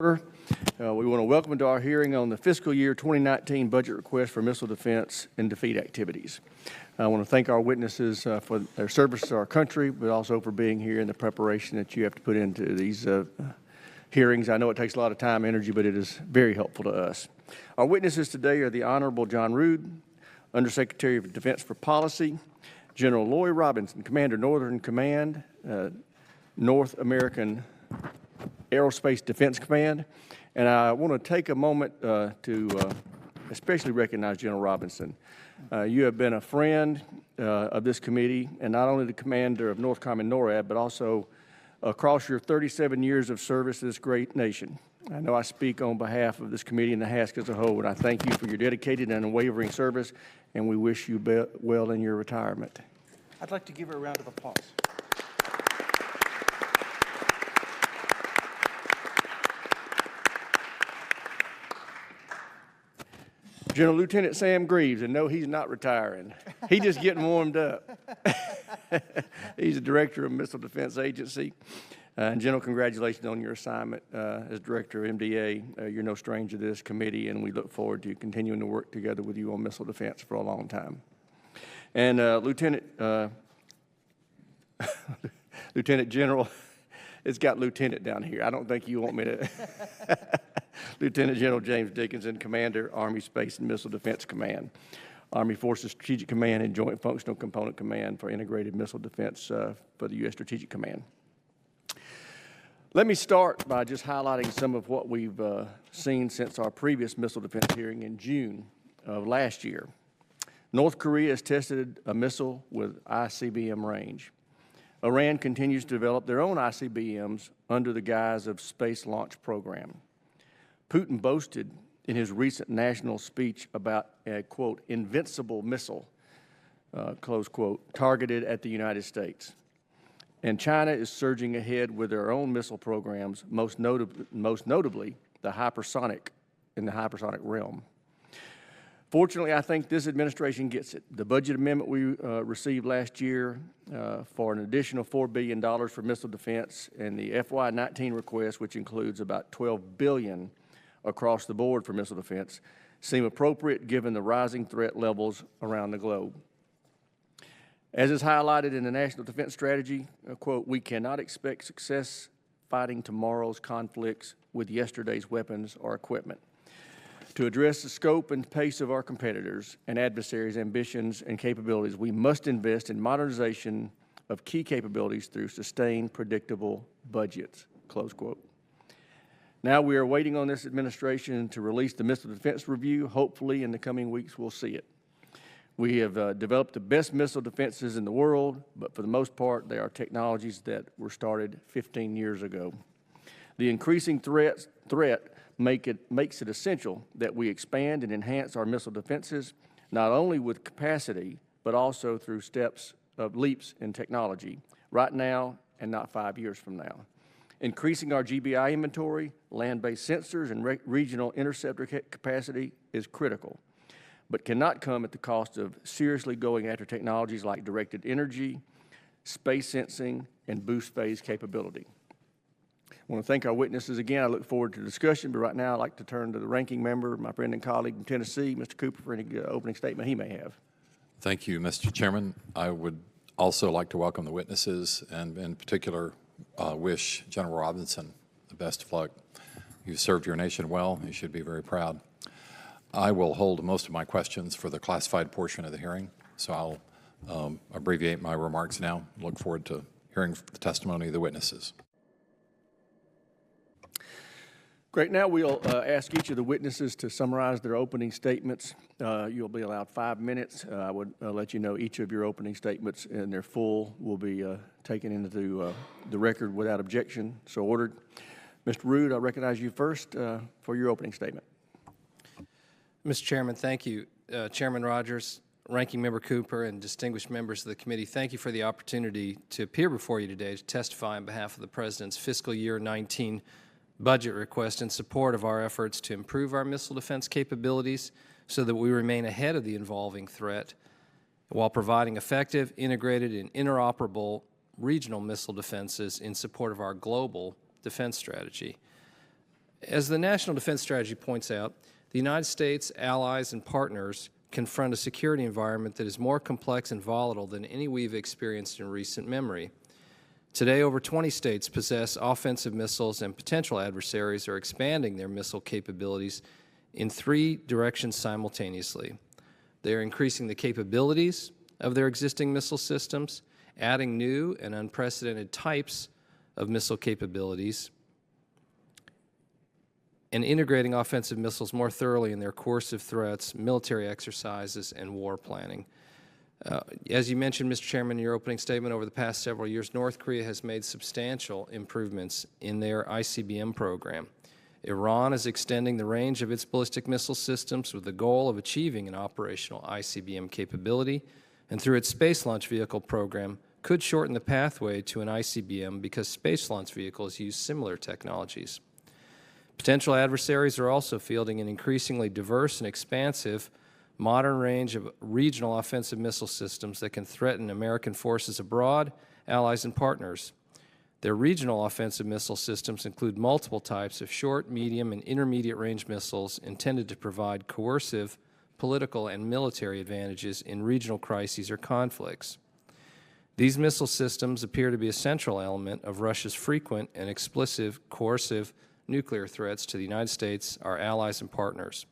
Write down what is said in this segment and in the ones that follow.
We want to welcome to our hearing on the fiscal year 2019 budget request for missile defense and defeat activities. I want to thank our witnesses for their service to our country, but also for being here and the preparation that you have to put into these hearings. I know it takes a lot of time and energy, but it is very helpful to us. Our witnesses today are the Honorable John Rood, Undersecretary of Defense for Policy, General Lloyd Robinson, Commander, Northern Command, North American Aerospace Defense Command. And I want to take a moment to especially recognize General Robinson. You have been a friend of this committee, and not only the commander of Northcom and NORAD, but also across your 37 years of service to this great nation. I know I speak on behalf of this committee and the HASC as a whole, and I thank you for your dedicated and unwavering service, and we wish you well in your retirement. I'd like to give her a round of applause. General Lieutenant Sam Greaves, and no, he's not retiring. He's just getting warmed up. He's the Director of Missile Defense Agency. And General, congratulations on your assignment as Director of MDA. You're no stranger to this committee, and we look forward to continuing to work together with you on missile defense for a long time. And Lieutenant General, it's got Lieutenant down here. I don't think you want me to. Lieutenant General James Dickinson, Commander, Army Space and Missile Defense Command, Army Forces Strategic Command and Joint Functional Component Command for Integrated Missile Defense for the U.S. Strategic Command. Let me start by just highlighting some of what we've seen since our previous missile defense hearing in June of last year. North Korea has tested a missile with ICBM range. Iran continues to develop their own ICBMs under the guise of Space Launch Program. Putin boasted in his recent national speech about a, quote, invincible missile, close quote, targeted at the United States. And China is surging ahead with their own missile programs, most notably the hypersonic realm. Fortunately, I think this administration gets it. The budget amendment we received last year for an additional $4 billion for missile defense, and the FY19 request, which includes about $12 billion across the board for missile defense, seem appropriate given the rising threat levels around the globe. As is highlighted in the National Defense Strategy, quote, we cannot expect success fighting tomorrow's conflicts with yesterday's weapons or equipment. To address the scope and pace of our competitors and adversaries' ambitions and capabilities, we must invest in modernization of key capabilities through sustained, predictable budgets, close quote. Now we are waiting on this administration to release the Missile Defense Review. Hopefully in the coming weeks we'll see it. We have developed the best missile defenses in the world, but for the most part they are technologies that were started 15 years ago. The increasing threat makes it essential that we expand and enhance our missile defenses, not only with capacity, but also through leaps in technology, right now and not 5 years from now. Increasing our GBI inventory, land-based sensors, and regional interceptor capacity is critical, but cannot come at the cost of seriously going after technologies like directed energy, space sensing, and boost phase capability. I want to thank our witnesses again. I look forward to the discussion, but right now I'd like to turn to the ranking member, my friend and colleague from Tennessee, Mr. Cooper, for any opening statement he may have. Thank you, Mr. Chairman. I would also like to welcome the witnesses and in particular wish General Robinson the best of luck. You've served your nation well. You should be very proud. I will hold most of my questions for the classified portion of the hearing, so I'll abbreviate my remarks now. Look forward to hearing the testimony of the witnesses. Great. Now we'll ask each of the witnesses to summarize their opening statements. You'll be allowed 5 minutes. I would let you know each of your opening statements and their full will be taken into the record without objection, so ordered. Mr. Rood, I recognize you first for your opening statement. Mr. Chairman, thank you. Chairman Rogers, Ranking Member Cooper, and distinguished members of the committee, thank you for the opportunity to appear before you today to testify on behalf of the President's fiscal year 19 budget request in support of our efforts to improve our missile defense capabilities so that we remain ahead of the evolving threat while providing effective, integrated, and interoperable regional missile defenses in support of our global defense strategy. As the National Defense Strategy points out, the United States, allies, and partners confront a security environment that is more complex and volatile than any we've experienced in recent memory. Today, over 20 states possess offensive missiles, and potential adversaries are expanding their missile capabilities in 3 directions simultaneously. They are increasing the capabilities of their existing missile systems, adding new and unprecedented types of missile capabilities, and integrating offensive missiles more thoroughly in their coercive threats, military exercises, and war planning. As you mentioned, Mr. Chairman, in your opening statement, over the past several years, North Korea has made substantial improvements in their ICBM program. Iran is extending the range of its ballistic missile systems with the goal of achieving an operational ICBM capability, and through its Space Launch Vehicle program, could shorten the pathway to an ICBM because space launch vehicles use similar technologies. Potential adversaries are also fielding an increasingly diverse and expansive modern range of regional offensive missile systems that can threaten American forces abroad, allies, and partners. Their regional offensive missile systems include multiple types of short, medium, and intermediate range missiles intended to provide coercive, political, and military advantages in regional crises or conflicts. These missile systems appear to be a central element of Russia's frequent and explicit coercive nuclear threats to the United States, our allies, and partners.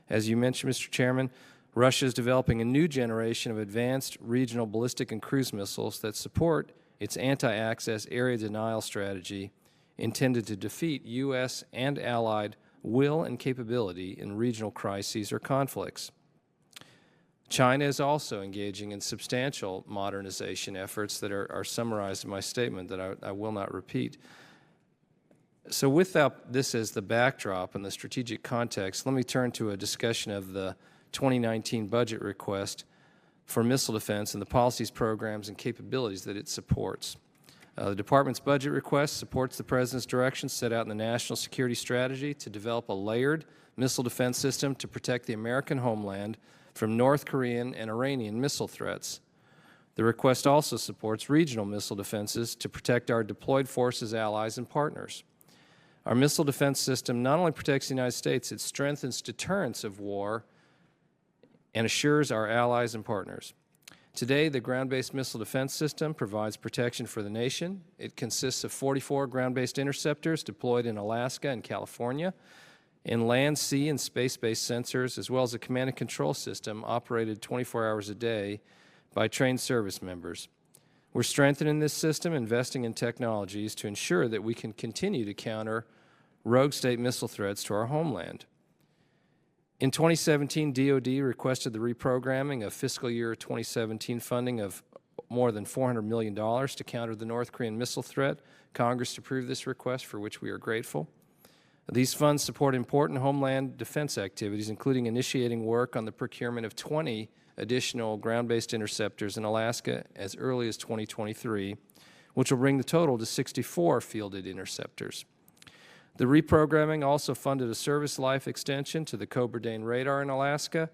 As you mentioned, Mr. Chairman, Russia is developing a new generation of advanced regional ballistic and cruise missiles that support its anti-access area denial strategy intended to defeat U.S. and allied will and capability in regional crises or conflicts. China is also engaging in substantial modernization efforts that are summarized in my statement that I will not repeat. So without this as the backdrop and the strategic context, let me turn to a discussion of the 2019 budget request for missile defense and the policies, programs, and capabilities that it supports. The Department's budget request supports the President's directions set out in the National Security Strategy to develop a layered missile defense system to protect the American homeland from North Korean and Iranian missile threats. The request also supports regional missile defenses to protect our deployed forces, allies, and partners. Our missile defense system not only protects the United States, it strengthens deterrence of war and assures our allies and partners. Today, the ground-based missile defense system provides protection for the nation. It consists of 44 ground-based interceptors deployed in Alaska and California, and land, sea, and space-based sensors, as well as a command and control system operated 24 hours a day by trained service members. We're strengthening this system, investing in technologies to ensure that we can continue to counter rogue state missile threats to our homeland. In 2017, DoD requested the reprogramming of fiscal year 2017 funding of more than $400 million to counter the North Korean missile threat. Congress approved this request, for which we are grateful. These funds support important homeland defense activities, including initiating work on the procurement of 20 additional ground-based interceptors in Alaska as early as 2023, which will bring the total to 64 fielded interceptors. The reprogramming also funded a service life extension to the Cobra Dane radar in Alaska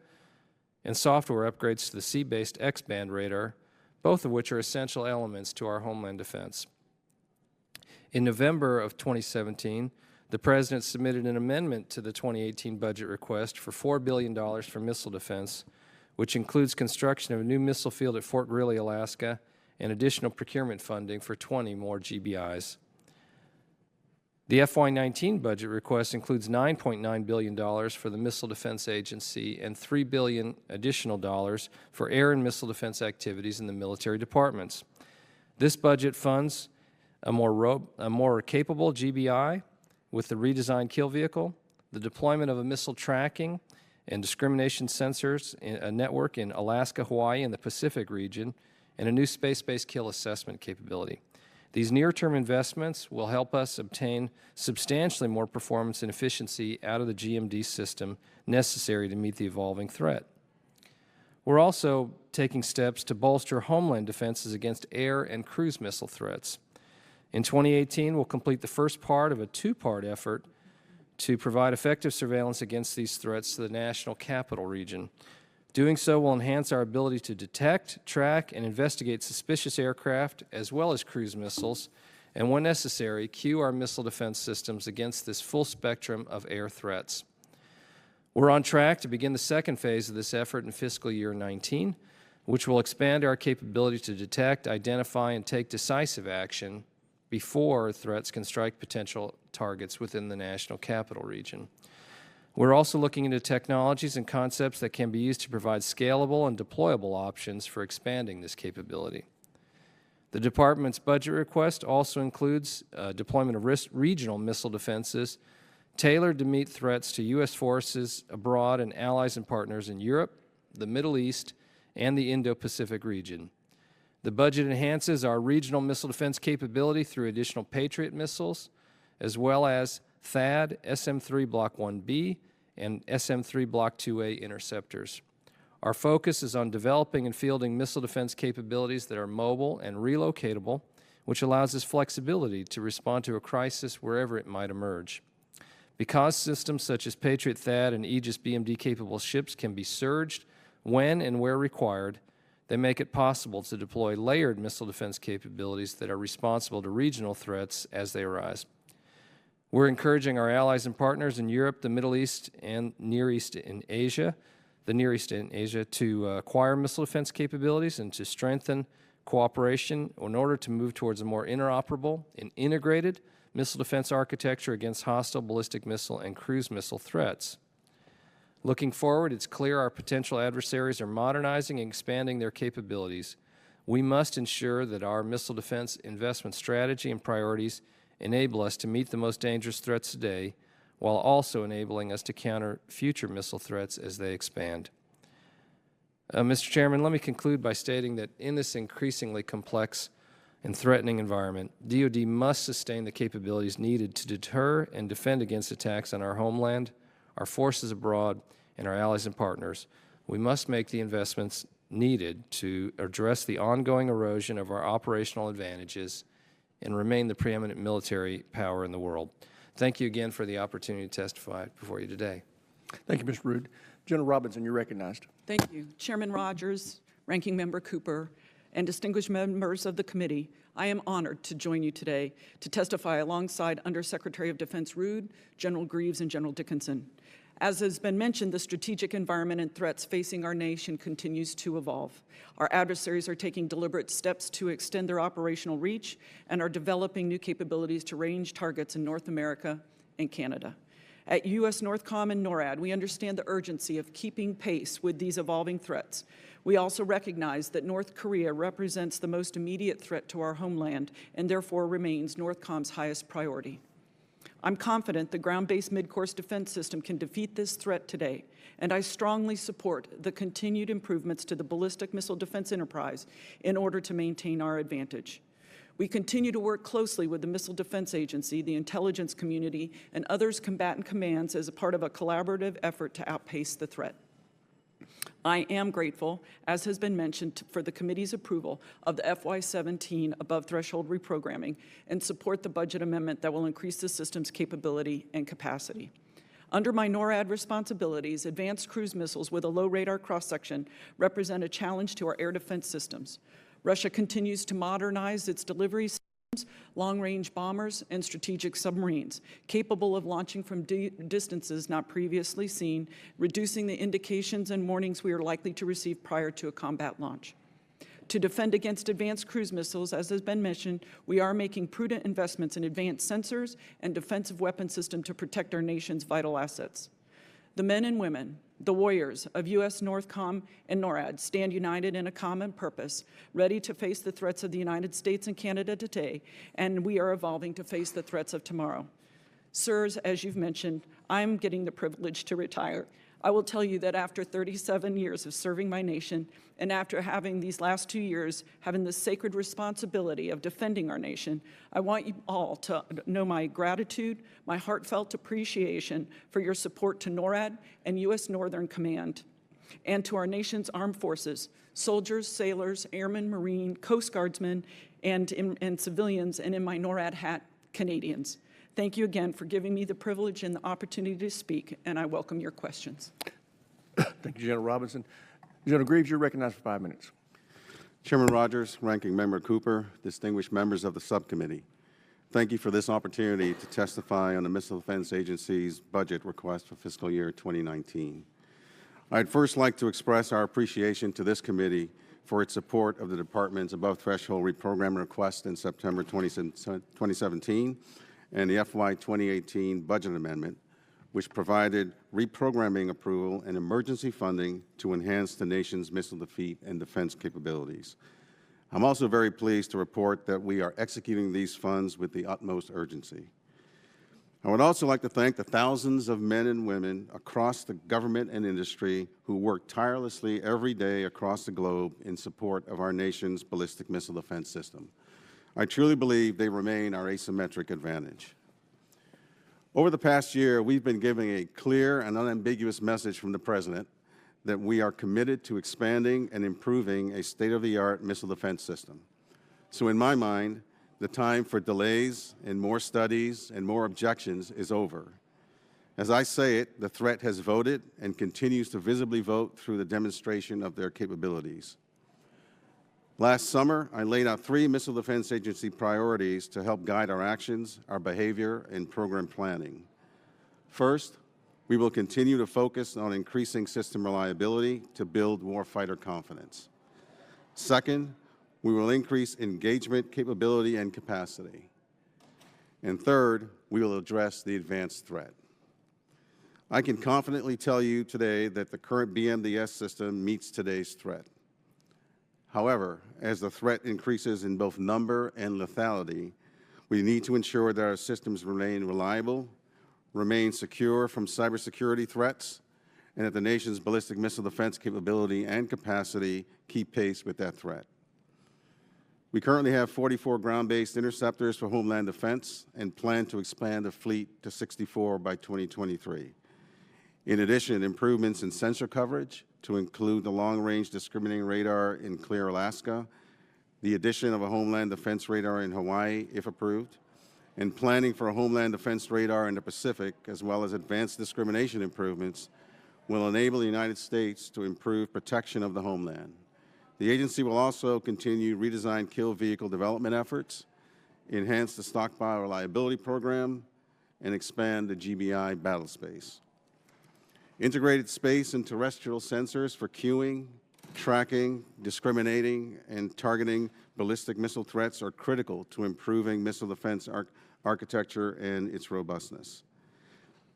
and software upgrades to the sea-based X-band radar, both of which are essential elements to our homeland defense. In November of 2017, the President submitted an amendment to the 2018 budget request for $4 billion for missile defense, which includes construction of a new missile field at Fort Greely, Alaska, and additional procurement funding for 20 more GBIs. The FY19 budget request includes $9.9 billion for the Missile Defense Agency and $3 billion additional dollars for air and missile defense activities in the military departments. This budget funds a more capable GBI with the redesigned kill vehicle, the deployment of a missile tracking and discrimination sensors network in Alaska, Hawaii, and the Pacific region, and a new space-based kill assessment capability. These near-term investments will help us obtain substantially more performance and efficiency out of the GMD system necessary to meet the evolving threat. We're also taking steps to bolster homeland defenses against air and cruise missile threats. In 2018, we'll complete the first part of a two-part effort to provide effective surveillance against these threats to the national capital region. Doing so will enhance our ability to detect, track, and investigate suspicious aircraft as well as cruise missiles, and when necessary, cue our missile defense systems against this full spectrum of air threats. We're on track to begin the second phase of this effort in fiscal year 19, which will expand our capability to detect, identify, and take decisive action before threats can strike potential targets within the national capital region. We're also looking into technologies and concepts that can be used to provide scalable and deployable options for expanding this capability. The Department's budget request also includes deployment of regional missile defenses tailored to meet threats to U.S. forces abroad and allies and partners in Europe, the Middle East, and the Indo-Pacific region. The budget enhances our regional missile defense capability through additional Patriot missiles, as well as THAAD, SM-3 Block 1B, and SM-3 Block 2A interceptors. Our focus is on developing and fielding missile defense capabilities that are mobile and relocatable, which allows us flexibility to respond to a crisis wherever it might emerge. Because systems such as Patriot THAAD and Aegis BMD-capable ships can be surged when and where required, they make it possible to deploy layered missile defense capabilities that are responsible to regional threats as they arise. We're encouraging our allies and partners in Europe, the Middle East, and Near East and Asia, to acquire missile defense capabilities and to strengthen cooperation in order to move towards a more interoperable and integrated missile defense architecture against hostile ballistic missile and cruise missile threats. Looking forward, it's clear our potential adversaries are modernizing and expanding their capabilities. We must ensure that our missile defense investment strategy and priorities enable us to meet the most dangerous threats today, while also enabling us to counter future missile threats as they expand. Mr. Chairman, let me conclude by stating that in this increasingly complex and threatening environment, DoD must sustain the capabilities needed to deter and defend against attacks on our homeland, our forces abroad, and our allies and partners. We must make the investments needed to address the ongoing erosion of our operational advantages and remain the preeminent military power in the world. Thank you again for the opportunity to testify before you today. Thank you, Mr. Rood. General Robinson, you're recognized. Thank you. Chairman Rogers, Ranking Member Cooper, and distinguished members of the committee, I am honored to join you today to testify alongside Undersecretary of Defense Rood, General Greaves, and General Dickinson. As has been mentioned, the strategic environment and threats facing our nation continues to evolve. Our adversaries are taking deliberate steps to extend their operational reach and are developing new capabilities to range targets in North America and Canada. At U.S. NORTHCOM and NORAD, we understand the urgency of keeping pace with these evolving threats. We also recognize that North Korea represents the most immediate threat to our homeland and therefore remains NORTHCOM's highest priority. I'm confident the ground-based mid-course defense system can defeat this threat today, and I strongly support the continued improvements to the ballistic missile defense enterprise in order to maintain our advantage. We continue to work closely with the Missile Defense Agency, the intelligence community, and others combatant commands as a part of a collaborative effort to outpace the threat. I am grateful, as has been mentioned, for the committee's approval of the FY17 above-threshold reprogramming and support the budget amendment that will increase the system's capability and capacity. Under my NORAD responsibilities, advanced cruise missiles with a low radar cross-section represent a challenge to our air defense systems. Russia continues to modernize its delivery systems, long-range bombers, and strategic submarines, capable of launching from distances not previously seen, reducing the indications and warnings we are likely to receive prior to a combat launch. To defend against advanced cruise missiles, as has been mentioned, we are making prudent investments in advanced sensors and defensive weapon systems to protect our nation's vital assets. The men and women, the warriors of U.S. NORTHCOM and NORAD stand united in a common purpose, ready to face the threats of the United States and Canada today, and we are evolving to face the threats of tomorrow. Sirs, as you've mentioned, I'm getting the privilege to retire. I will tell you that after 37 years of serving my nation, and after having these last 2 years having the sacred responsibility of defending our nation, I want you all to know my gratitude, my heartfelt appreciation for your support to NORAD and U.S. Northern Command, and to our nation's armed forces, soldiers, sailors, airmen, Marine, Coast Guardsmen, and civilians, and in my NORAD hat, Canadians. Thank you again for giving me the privilege and the opportunity to speak, and I welcome your questions. Thank you, General Robinson. General Greaves, you're recognized for 5 minutes. Chairman Rogers, Ranking Member Cooper, distinguished members of the subcommittee, Thank you for this opportunity to testify on the Missile Defense Agency's budget request for fiscal year 2019. I'd first like to express our appreciation to this committee for its support of the Department's above-threshold reprogramming request in September 2017 and the FY 2018 budget amendment, which provided reprogramming approval and emergency funding to enhance the nation's missile defeat and defense capabilities. I'm also very pleased to report that we are executing these funds with the utmost urgency. I would also like to thank the thousands of men and women across the government and industry who work tirelessly every day across the globe in support of our nation's ballistic missile defense system. I truly believe they remain our asymmetric advantage. Over the past year, we've been giving a clear and unambiguous message from the President that we are committed to expanding and improving a state-of-the-art missile defense system. So in my mind, the time for delays and more studies and more objections is over. As I say it, the threat has voted and continues to visibly vote through the demonstration of their capabilities. Last summer, I laid out 3 Missile Defense Agency priorities to help guide our actions, our behavior, and program planning. First, we will continue to focus on increasing system reliability to build warfighter confidence. Second, we will increase engagement capability and capacity. And third, we will address the advanced threat. I can confidently tell you today that the current BMDS system meets today's threat. However, as the threat increases in both number and lethality, we need to ensure that our systems remain reliable, remain secure from cybersecurity threats, and that the nation's ballistic missile defense capability and capacity keep pace with that threat. We currently have 44 ground-based interceptors for Homeland Defense and plan to expand the fleet to 64 by 2023. In addition, improvements in sensor coverage to include the long-range discriminating radar in Clear Alaska, the addition of a Homeland Defense radar in Hawaii, if approved, and planning for a Homeland Defense radar in the Pacific, as well as advanced discrimination improvements, will enable the United States to improve protection of the homeland. The agency will also continue redesigned kill vehicle development efforts, enhance the stockpile reliability program, and expand the GBI battle space. Integrated space and terrestrial sensors for cueing, tracking, discriminating, and targeting ballistic missile threats are critical to improving missile defense architecture and its robustness.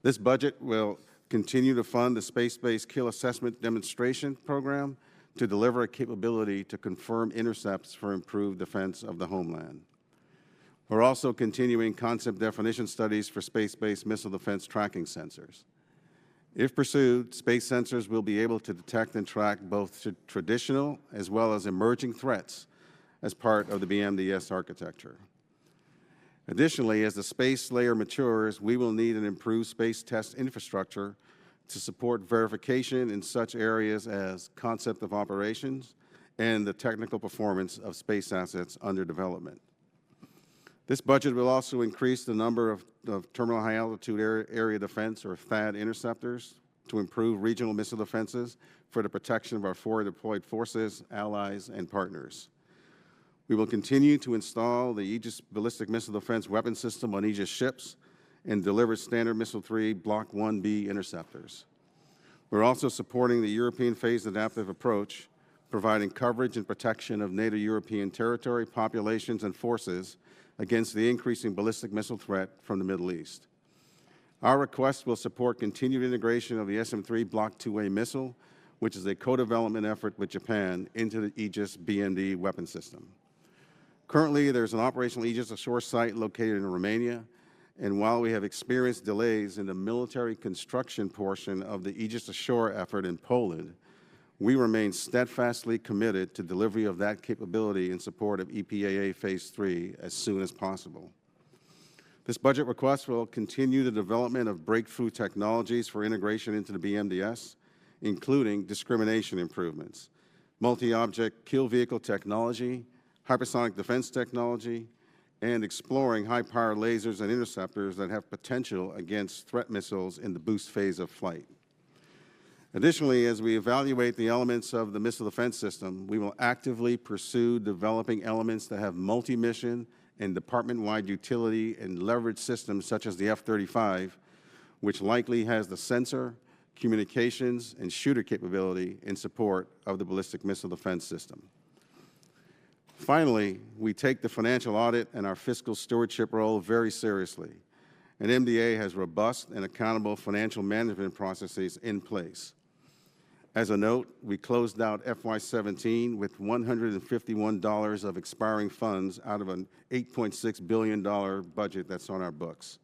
This budget will continue to fund the Space-Based Kill Assessment Demonstration Program to deliver a capability to confirm intercepts for improved defense of the homeland. We're also continuing concept definition studies for space-based missile defense tracking sensors. If pursued, space sensors will be able to detect and track both traditional as well as emerging threats as part of the BMDS architecture. Additionally, as the space layer matures, we will need an improved space test infrastructure to support verification in such areas as concept of operations and the technical performance of space assets under development. This budget will also increase the number of terminal high altitude area defense, or THAAD, interceptors to improve regional missile defenses for the protection of our forward deployed forces, allies, and partners. We will continue to install the Aegis Ballistic Missile Defense Weapon System on Aegis ships and deliver Standard Missile-3 Block 1B interceptors. We're also supporting the European Phased Adaptive Approach, providing coverage and protection of NATO European territory, populations, and forces against the increasing ballistic missile threat from the Middle East. Our request will support continued integration of the SM-3 Block 2A missile, which is a co-development effort with Japan, into the Aegis BMD weapon system. Currently, there's an operational Aegis Ashore site located in Romania, and while we have experienced delays in the military construction portion of the Aegis Ashore effort in Poland, we remain steadfastly committed to delivery of that capability in support of EPAA Phase 3 as soon as possible. This budget request will continue the development of breakthrough technologies for integration into the BMDS, including discrimination improvements, multi-object kill vehicle technology, hypersonic defense technology, and exploring high-power lasers and interceptors that have potential against threat missiles in the boost phase of flight. Additionally, as we evaluate the elements of the missile defense system, we will actively pursue developing elements that have multi-mission and department-wide utility and leverage systems such as the F-35, which likely has the sensor, communications, and shooter capability in support of the ballistic missile defense system. Finally, we take the financial audit and our fiscal stewardship role very seriously, and MDA has robust and accountable financial management processes in place. As a note, we closed out FY17 with $151 of expiring funds out of an $8.6 billion budget that's on our books.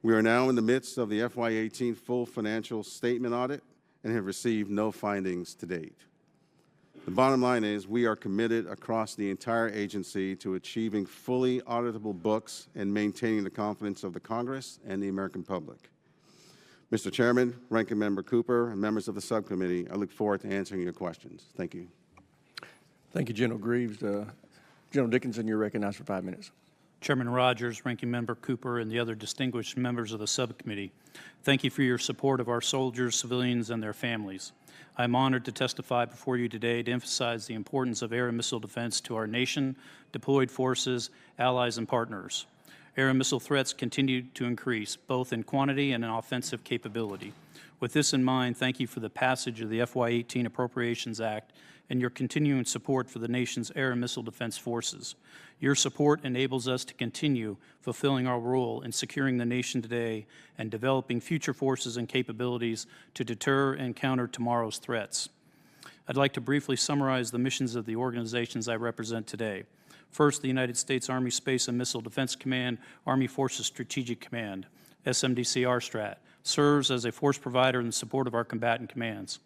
We are now in the midst of the FY18 full financial statement audit and have received no findings to date. The bottom line is we are committed across the entire agency to achieving fully auditable books and maintaining the confidence of the Congress and the American public. Mr. Chairman, Ranking Member Cooper, and members of the subcommittee, I look forward to answering your questions. Thank you. Thank you, General Greaves. General Dickinson, you're recognized for 5 minutes. Chairman Rogers, Ranking Member Cooper, and the other distinguished members of the subcommittee, thank you for your support of our soldiers, civilians, and their families. I am honored to testify before you today to emphasize the importance of air and missile defense to our nation, deployed forces, allies, and partners. Air and missile threats continue to increase, both in quantity and in offensive capability. With this in mind, thank you for the passage of the FY18 Appropriations Act and your continuing support for the nation's air and missile defense forces. Your support enables us to continue fulfilling our role in securing the nation today and developing future forces and capabilities to deter and counter tomorrow's threats. I'd like to briefly summarize the missions of the organizations I represent today. First, the United States Army Space and Missile Defense Command, Army Forces Strategic Command, SMDC-RSTRAT, serves as a force provider in support of our combatant commands.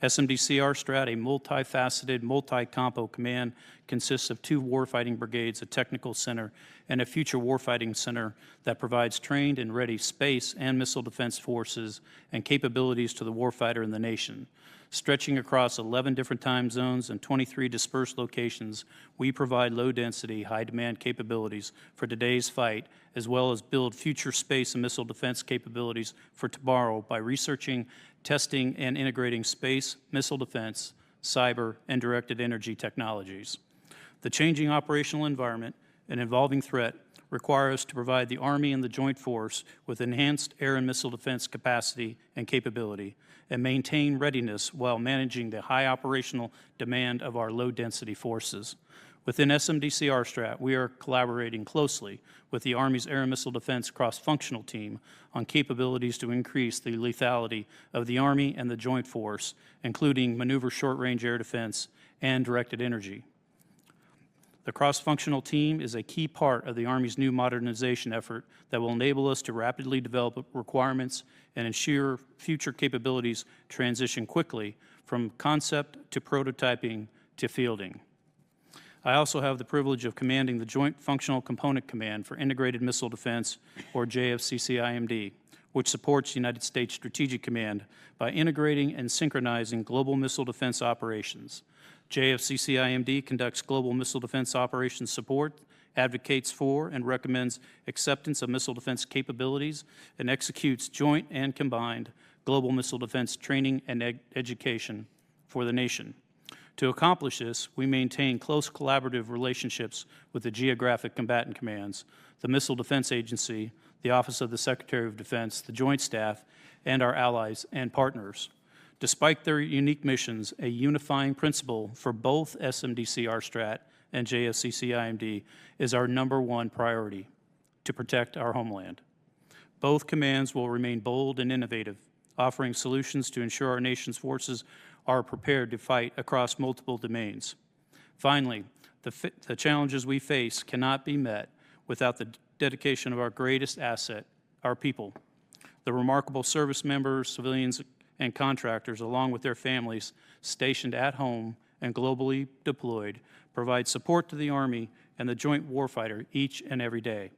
SMDC-RSTRAT, a multifaceted, multi-compo command, consists of 2 warfighting brigades, a technical center, and a future warfighting center that provides trained and ready space and missile defense forces and capabilities to the warfighter and the nation. Stretching across 11 different time zones and 23 dispersed locations, we provide low-density, high-demand capabilities for today's fight, as well as build future space and missile defense capabilities for tomorrow by researching, testing, and integrating space, missile defense, cyber, and directed energy technologies. The changing operational environment and evolving threat require us to provide the Army and the Joint Force with enhanced air and missile defense capacity and capability, and maintain readiness while managing the high operational demand of our low-density forces. Within SMDC-RSTRAT, we are collaborating closely with the Army's Air and Missile Defense Cross-Functional Team on capabilities to increase the lethality of the Army and the Joint Force, including maneuver short-range air defense and directed energy. The cross-functional team is a key part of the Army's new modernization effort that will enable us to rapidly develop requirements and ensure future capabilities transition quickly from concept to prototyping to fielding. I also have the privilege of commanding the Joint Functional Component Command for Integrated Missile Defense, or JFCC-IMD, which supports United States Strategic Command by integrating and synchronizing global missile defense operations. JFCC-IMD conducts global missile defense operations support, advocates for and recommends acceptance of missile defense capabilities, and executes joint and combined global missile defense training and education for the nation. To accomplish this, we maintain close collaborative relationships with the geographic combatant commands, the Missile Defense Agency, the Office of the Secretary of Defense, the Joint Staff, and our allies and partners. Despite their unique missions, a unifying principle for both SMDC-RSTRAT and JFCC-IMD is our #1 priority: to protect our homeland. Both commands will remain bold and innovative, offering solutions to ensure our nation's forces are prepared to fight across multiple domains. Finally, the challenges we face cannot be met without the dedication of our greatest asset, our people. The remarkable service members, civilians, and contractors, along with their families stationed at home and globally deployed, provide support to the Army and the Joint Warfighter each and every day.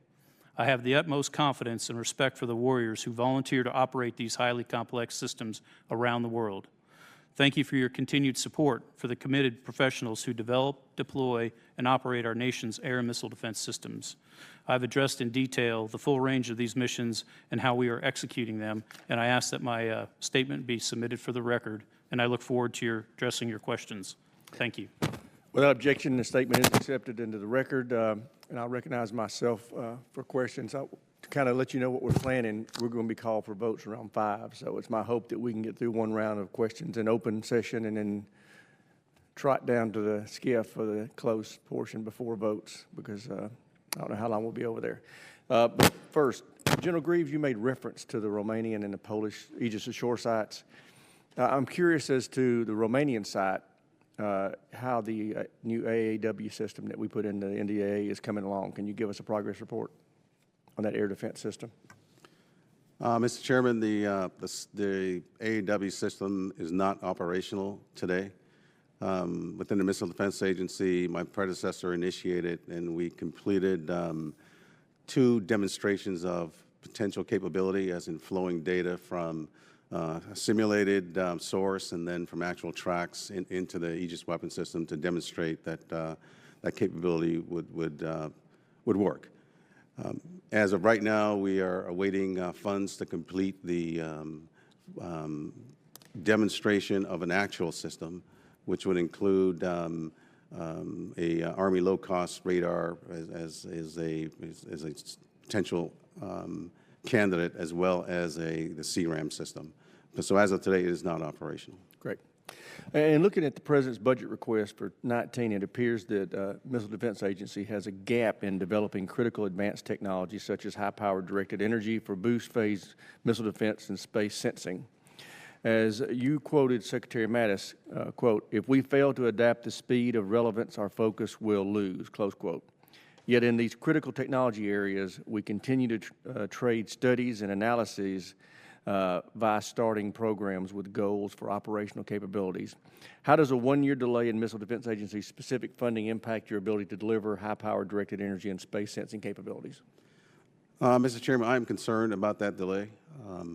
I have the utmost confidence and respect for the warriors who volunteer to operate these highly complex systems around the world. Thank you for your continued support for the committed professionals who develop, deploy, and operate our nation's air and missile defense systems. I've addressed in detail the full range of these missions and how we are executing them, and I ask that my statement be submitted for the record, and I look forward to addressing your questions. Thank you. Without objection, the statement is accepted into the record, and I'll recognize myself for questions. To kind of let you know what we're planning, we're going to be called for votes around 5, so it's my hope that we can get through one round of questions in open session and then trot down to the skiff for the closed portion before votes, because I don't know how long we'll be over there. But first, General Greaves, you made reference to the Romanian and the Polish Aegis Ashore sites. I'm curious as to the Romanian site, how the new AAW system that we put in the NDAA is coming along. Can you give us a progress report on that air defense system? Mr. Chairman, the AAW system is not operational today. Within the Missile Defense Agency, my predecessor initiated, and we completed 2 demonstrations of potential capability, as in flowing data from a simulated source and then from actual tracks into the Aegis weapon system to demonstrate that that capability would work. As of right now, we are awaiting funds to complete the demonstration of an actual system, which would include a Army low-cost radar as a potential candidate, as well as the CRAM system. So as of today, it is not operational. Great. And looking at the President's budget request for 19, it appears that Missile Defense Agency has a gap in developing critical advanced technologies such as high-powered directed energy for boost phase missile defense and space sensing. As you quoted Secretary Mattis, quote, "If we fail to adapt the speed of relevance, our focus will lose," close quote. Yet in these critical technology areas, we continue to trade studies and analyses via starting programs with goals for operational capabilities. How does a 1-year delay in Missile Defense Agency specific funding impact your ability to deliver high-powered directed energy and space sensing capabilities? Mr. Chairman, I am concerned about that delay.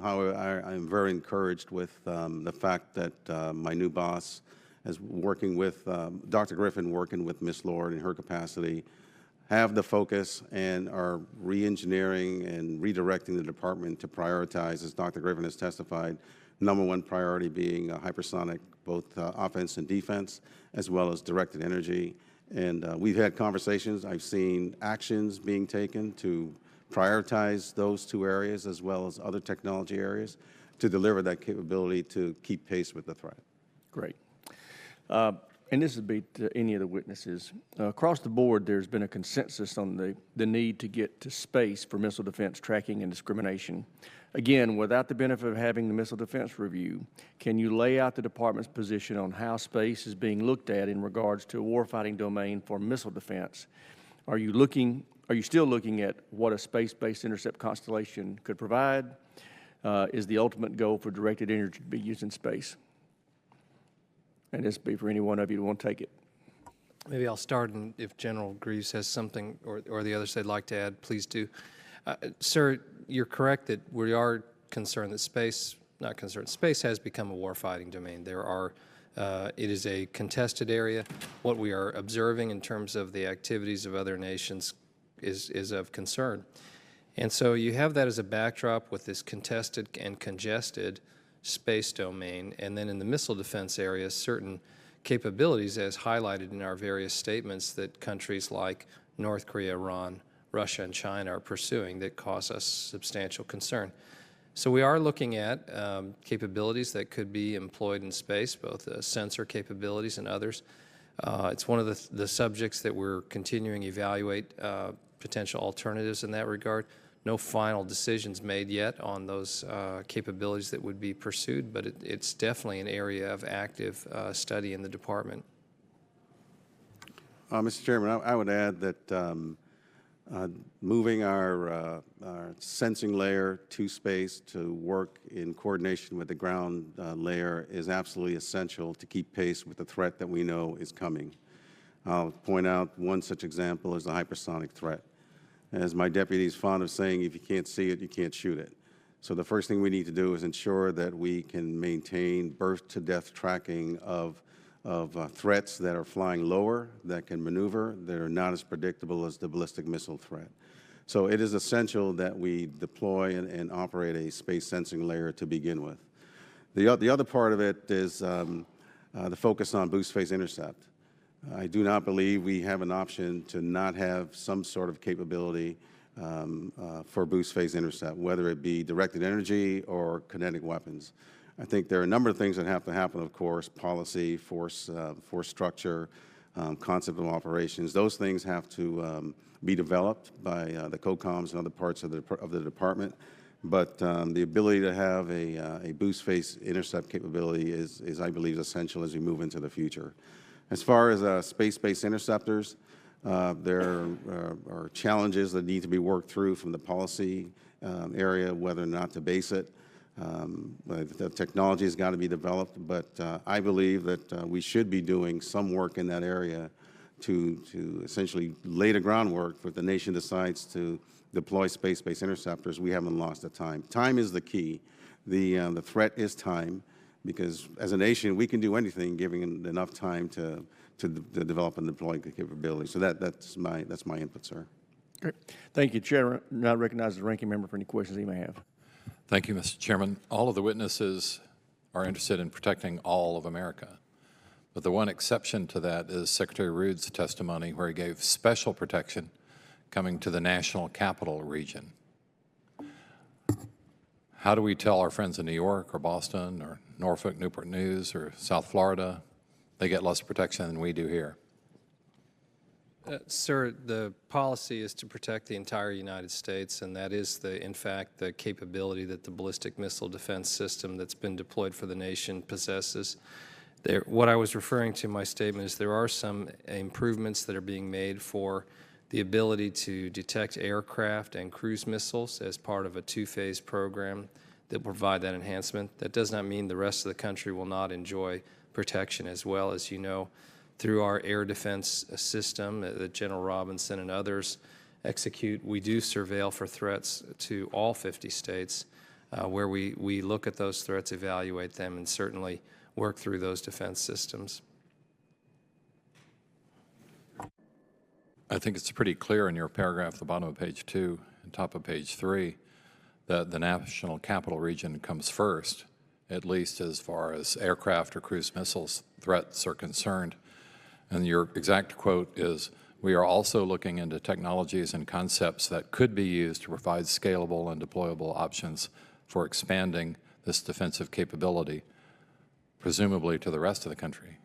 However, I am very encouraged with the fact that my new boss is working with Dr. Griffin, working with Ms. Lord in her capacity, have the focus and are re-engineering and redirecting the department to prioritize, as Dr. Griffin has testified, #1 priority being hypersonic, both offense and defense, as well as directed energy. And we've had conversations. I've seen actions being taken to prioritize those 2 areas, as well as other technology areas, to deliver that capability to keep pace with the threat. Great. And this would be to any of the witnesses. Across the board, there's been a consensus on the need to get to space for missile defense tracking and discrimination. Again, without the benefit of having the Missile Defense Review, can you lay out the department's position on how space is being looked at in regards to a warfighting domain for missile defense? Are you still looking at what a space-based intercept constellation could provide? Is the ultimate goal for directed energy to be used in space? And this will be for any one of you who want to take it. Maybe I'll start, and if General Greaves has something or the others they'd like to add, please do. Sir, you're correct that we are concerned that space has become a warfighting domain. It is a contested area. What we are observing in terms of the activities of other nations is of concern. And so you have that as a backdrop with this contested and congested space domain, and then in the missile defense area, certain capabilities as highlighted in our various statements that countries like North Korea, Iran, Russia, and China are pursuing that cause us substantial concern. So we are looking at capabilities that could be employed in space, both sensor capabilities and others. It's one of the subjects that we're continuing to evaluate potential alternatives in that regard. No final decisions made yet on those capabilities that would be pursued, but it's definitely an area of active study in the department. Mr. Chairman, I would add that moving our sensing layer to space to work in coordination with the ground layer is absolutely essential to keep pace with the threat that we know is coming. I'll point out one such example is the hypersonic threat. As my deputy is fond of saying, if you can't see it, you can't shoot it. So the first thing we need to do is ensure that we can maintain birth-to-death tracking of threats that are flying lower, that can maneuver, that are not as predictable as the ballistic missile threat. So it is essential that we deploy and operate a space sensing layer to begin with. The other part of it is the focus on boost phase intercept. I do not believe we have an option to not have some sort of capability for boost phase intercept, whether it be directed energy or kinetic weapons. I think there are a number of things that have to happen, of course: policy, force structure, concept of operations. Those things have to be developed by the COCOMs and other parts of the department. But the ability to have a boost phase intercept capability is, I believe, essential as we move into the future. As far as space-based interceptors, there are challenges that need to be worked through from the policy area, whether or not to base it. The technology has got to be developed, but I believe that we should be doing some work in that area to essentially lay the groundwork for if the nation decides to deploy space-based interceptors. We haven't lost the time. Time is the key. The threat is time, because as a nation, we can do anything given enough time to develop and deploy the capability. So that's my input, sir. Great. Thank you, Chair. Now recognize the ranking member for any questions he may have. Thank you, Mr. Chairman. All of the witnesses are interested in protecting all of America. But the one exception to that is Secretary Rood's testimony, where he gave special protection coming to the national capital region. How do we tell our friends in New York or Boston or Norfolk, Newport News or South Florida they get less protection than we do here? Sir, the policy is to protect the entire United States, and that is, in fact, the capability that the ballistic missile defense system that's been deployed for the nation possesses. What I was referring to in my statement is there are some improvements that are being made for the ability to detect aircraft and cruise missiles as part of a two-phase program that will provide that enhancement. That does not mean the rest of the country will not enjoy protection as well. As you know, through our air defense system that General Robinson and others execute, we do surveil for threats to all 50 states, where we look at those threats, evaluate them, and certainly work through those defense systems. I think it's pretty clear in your paragraph at the bottom of page 2 and top of page 3 that the national capital region comes first, at least as far as aircraft or cruise missiles threats are concerned. And your exact quote is, "We are also looking into technologies and concepts that could be used to provide scalable and deployable options for expanding this defensive capability, presumably to the rest of the country."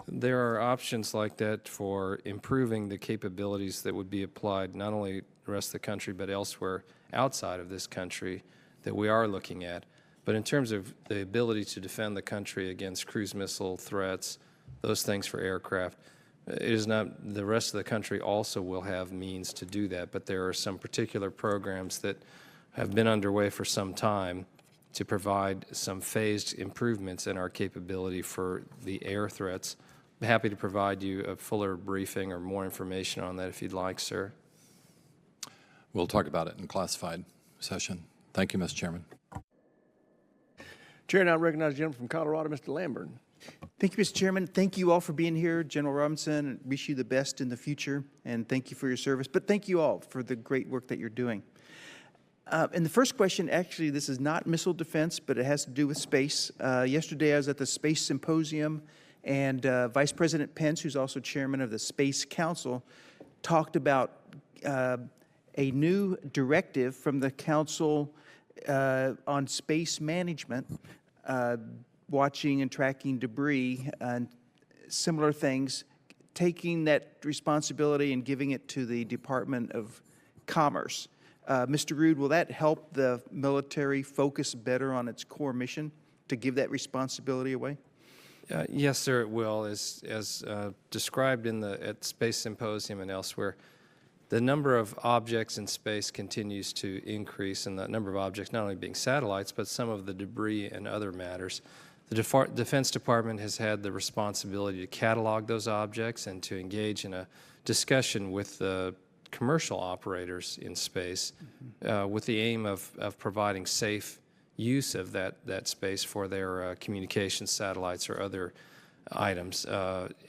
There are options like that for improving the capabilities that would be applied not only the rest of the country but elsewhere outside of this country that we are looking at. But in terms of the ability to defend the country against cruise missile threats, those things for aircraft, it is not, the rest of the country also will have means to do that, but there are some particular programs that have been underway for some time to provide some phased improvements in our capability for the air threats. I'm happy to provide you a fuller briefing or more information on that if you'd like, sir. We'll talk about it in classified session. Thank you, Mr. Chairman. Chair now recognizes the gentleman from Colorado, Mr. Lamburn. Thank you, Mr. Chairman. Thank you all for being here. General Robinson, wish you the best in the future, and thank you for your service. But thank you all for the great work that you're doing. And the first question, actually, this is not missile defense, but it has to do with space. Yesterday, I was at the Space Symposium, and Vice President Pence, who's also chairman of the Space Council, talked about a new directive from the Council on space management, watching and tracking debris and similar things, taking that responsibility and giving it to the Department of Commerce. Mr. Rood, will that help the military focus better on its core mission to give that responsibility away? Yes, sir, it will. As described at Space Symposium and elsewhere, the number of objects in space continues to increase, and the number of objects not only being satellites, but some of the debris and other matters. The Defense Department has had the responsibility to catalog those objects and to engage in a discussion with the commercial operators in space with the aim of providing safe use of that space for their communication satellites or other items.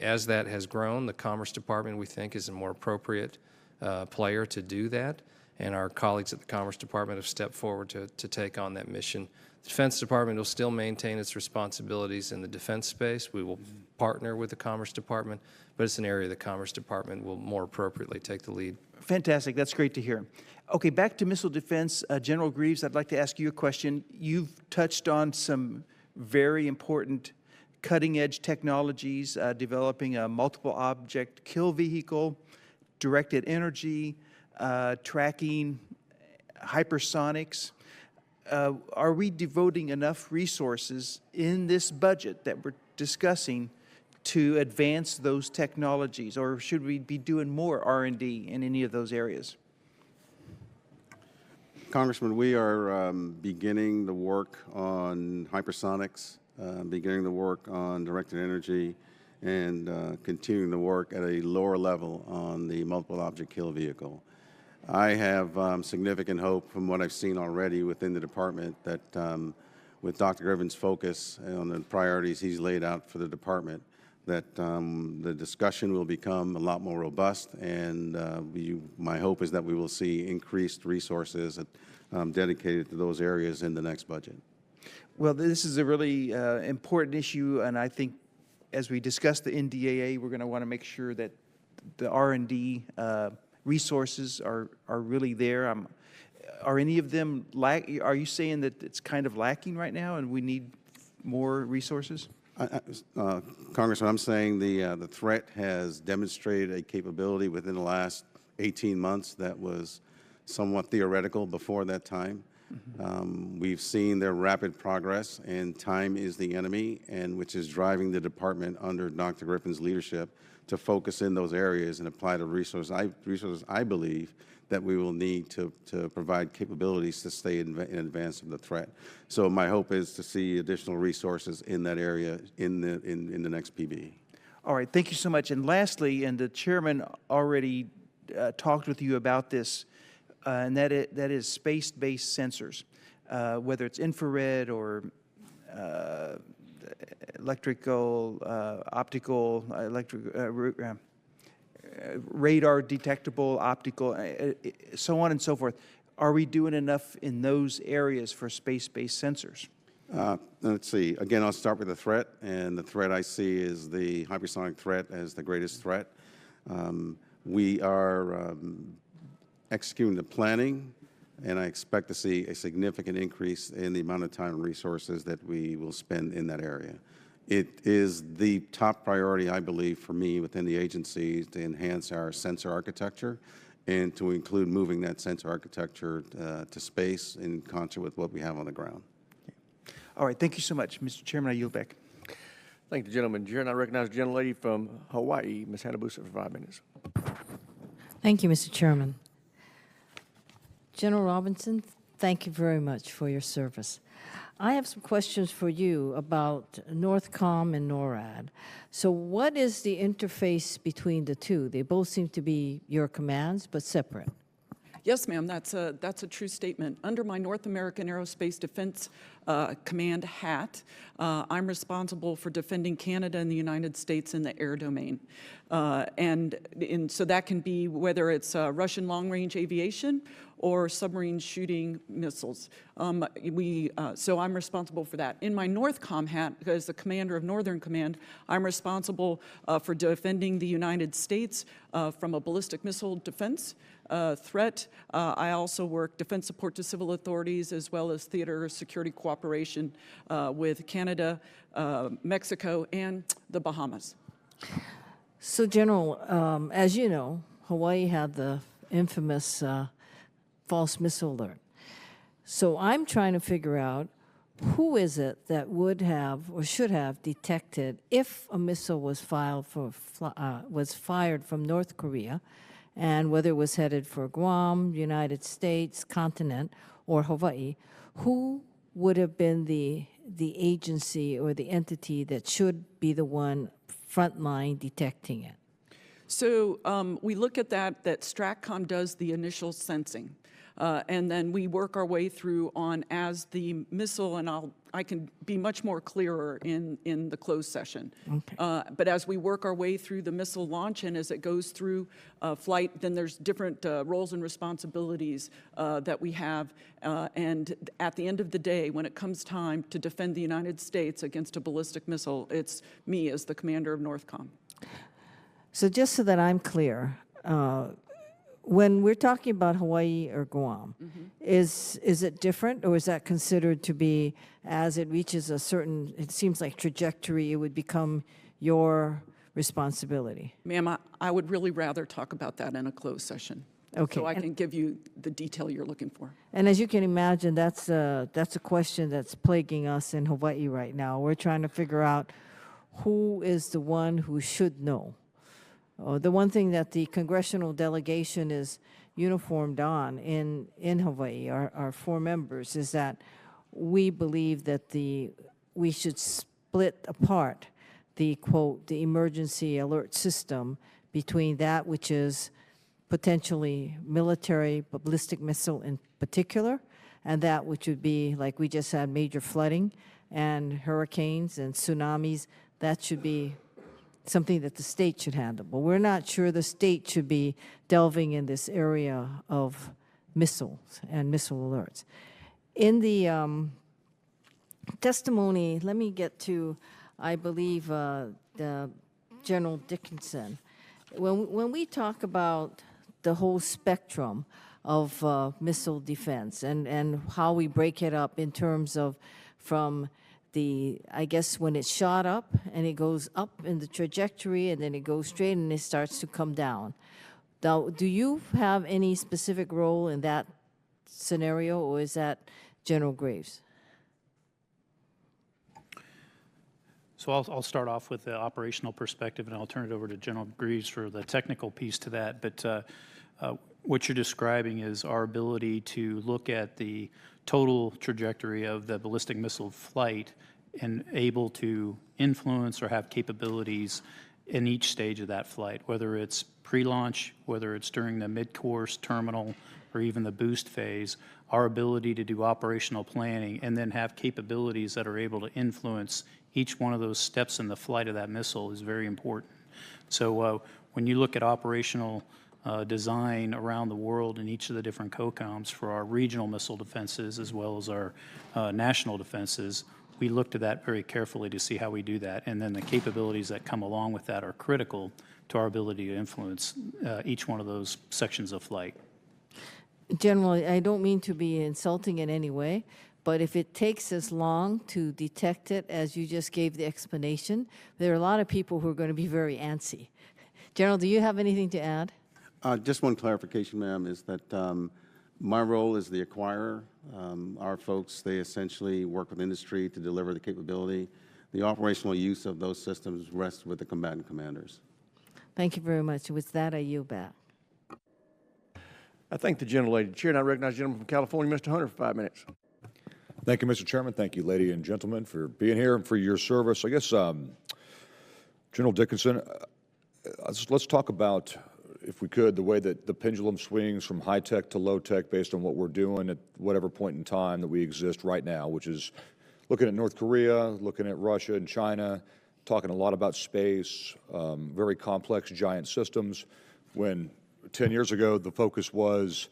As that has grown, the Commerce Department, we think, is a more appropriate player to do that, and our colleagues at the Commerce Department have stepped forward to take on that mission The Defense Department will still maintain its responsibilities in the defense space. We will partner with the Commerce Department, but it's an area the Commerce Department will more appropriately take the lead. Fantastic. That's great to hear. Okay, back to missile defense. General Greaves, I'd like to ask you a question. You've touched on some very important cutting-edge technologies, developing a multiple object kill vehicle, directed energy, tracking, hypersonics. Are we devoting enough resources in this budget that we're discussing to advance those technologies, or should we be doing more R&D in any of those areas? Congressman, we are beginning the work on hypersonics, beginning the work on directed energy, and continuing the work at a lower level on the multiple object kill vehicle. I have significant hope from what I've seen already within the department that with Dr. Griffin's focus on the priorities he's laid out for the department, that the discussion will become a lot more robust, and my hope is that we will see increased resources dedicated to those areas in the next budget. Well, this is a really important issue, and I think as we discuss the NDAA, we're going to want to make sure that the R&D resources are really there. Are any of them are you saying that it's kind of lacking right now and we need more resources? Congressman, I'm saying the threat has demonstrated a capability within the last 18 months that was somewhat theoretical before that time. We've seen their rapid progress, and time is the enemy, and which is driving the department under Dr. Griffin's leadership to focus in those areas and apply the resources I believe that we will need to provide capabilities to stay in advance of the threat. So my hope is to see additional resources in that area in the next PB. All right, thank you so much. And lastly, and the chairman already talked with you about this, and that is space-based sensors, whether it's infrared or electrical, optical, radar detectable, optical, so on and so forth. Are we doing enough in those areas for space-based sensors? Let's see. Again, I'll start with the threat, and the threat I see is the hypersonic threat as the greatest threat. We are executing the planning, and I expect to see a significant increase in the amount of time and resources that we will spend in that area. It is the top priority, I believe, for me within the agency to enhance our sensor architecture and to include moving that sensor architecture to space in concert with what we have on the ground. Okay. All right, thank you so much. Mr. Chairman, I yield back. Thank the gentleman. Chair, and I recognize the gentlelady from Hawaii, Ms. Hanabusa, for 5 minutes. Thank you, Mr. Chairman. General Robinson, thank you very much for your service. I have some questions for you about NORTHCOM and NORAD. So what is the interface between the two? They both seem to be your commands, but separate. Yes, ma'am, that's a true statement. Under my North American Aerospace Defense Command hat, I'm responsible for defending Canada and the United States in the air domain. So that can be whether it's Russian long-range aviation or submarine shooting missiles. So I'm responsible for that. In my NORTHCOM hat, as the commander of Northern Command, I'm responsible for defending the United States from a ballistic missile defense threat. I also work defense support to civil authorities as well as theater security cooperation with Canada, Mexico, and the Bahamas. So, General, as you know, Hawaii had the infamous false missile alert. So I'm trying to figure out who is it that would have or should have detected if a missile was fired from North Korea, and whether it was headed for Guam, United States, continent, or Hawaii, who would have been the agency or the entity that should be the one frontline detecting it? So we look at that STRATCOM does the initial sensing. And then we work our way through on as the missile, and I can be much more clearer in the closed session. Okay. But as we work our way through the missile launch and as it goes through flight, then there's different roles and responsibilities that we have. And at the end of the day, when it comes time to defend the United States against a ballistic missile, it's me as the commander of NORTHCOM. So just so that I'm clear, when we're talking about Hawaii or Guam, is it different, or is that considered to be, as it reaches a certain, it seems like trajectory, it would become your responsibility? Ma'am, I would really rather talk about that in a closed session. Okay. So I can give you the detail you're looking for. And as you can imagine, that's a question that's plaguing us in Hawaii right now. We're trying to figure out who is the one who should know. The one thing that the congressional delegation is uniformed on in Hawaii, our 4 members, is that we believe that we should split apart the, quote, the emergency alert system between that which is potentially military, ballistic missile in particular, and that which would be, like we just had major flooding and hurricanes and tsunamis. That should be something that the state should handle. But we're not sure the state should be delving in this area of missiles and missile alerts. In the testimony, let me get to, I believe, the General Dickinson. When we talk about the whole spectrum of missile defense and how we break it up in terms of from the, I guess when it's shot up and it goes up in the trajectory and then it goes straight and it starts to come down. Now, do you have any specific role in that scenario, or is that General Greaves? So I'll start off with the operational perspective, and I'll turn it over to General Greaves for the technical piece to that. But what you're describing is our ability to look at the total trajectory of the ballistic missile flight and able to influence or have capabilities in each stage of that flight, whether it's pre-launch, whether it's during the mid-course, terminal, or even the boost phase. Our ability to do operational planning and then have capabilities that are able to influence each one of those steps in the flight of that missile is very important. So when you look at operational design around the world in each of the different COCOMs for our regional missile defenses as well as our national defenses, we looked at that very carefully to see how we do that. And then the capabilities that come along with that are critical to our ability to influence each one of those sections of flight. General, I don't mean to be insulting in any way, but if it takes as long to detect it as you just gave the explanation, there are a lot of people who are going to be very antsy. General, do you have anything to add? Just one clarification, ma'am, is that my role is the acquirer. Our folks, they essentially work with industry to deliver the capability. The operational use of those systems rests with the combatant commanders. Thank you very much. With that, I yield back. I thank the gentlelady. Chair, and I recognize the gentleman from California, Mr. Hunter, for 5 minutes. Thank you, Mr. Chairman. Thank you, ladies and gentlemen, for being here and for your service. I guess, General Dickinson, let's talk about, if we could, the way that the pendulum swings from high-tech to low-tech based on what we're doing at whatever point in time that we exist right now, which is looking at North Korea, looking at Russia and China, talking a lot about space, very complex, giant systems, when 10 years ago the focus was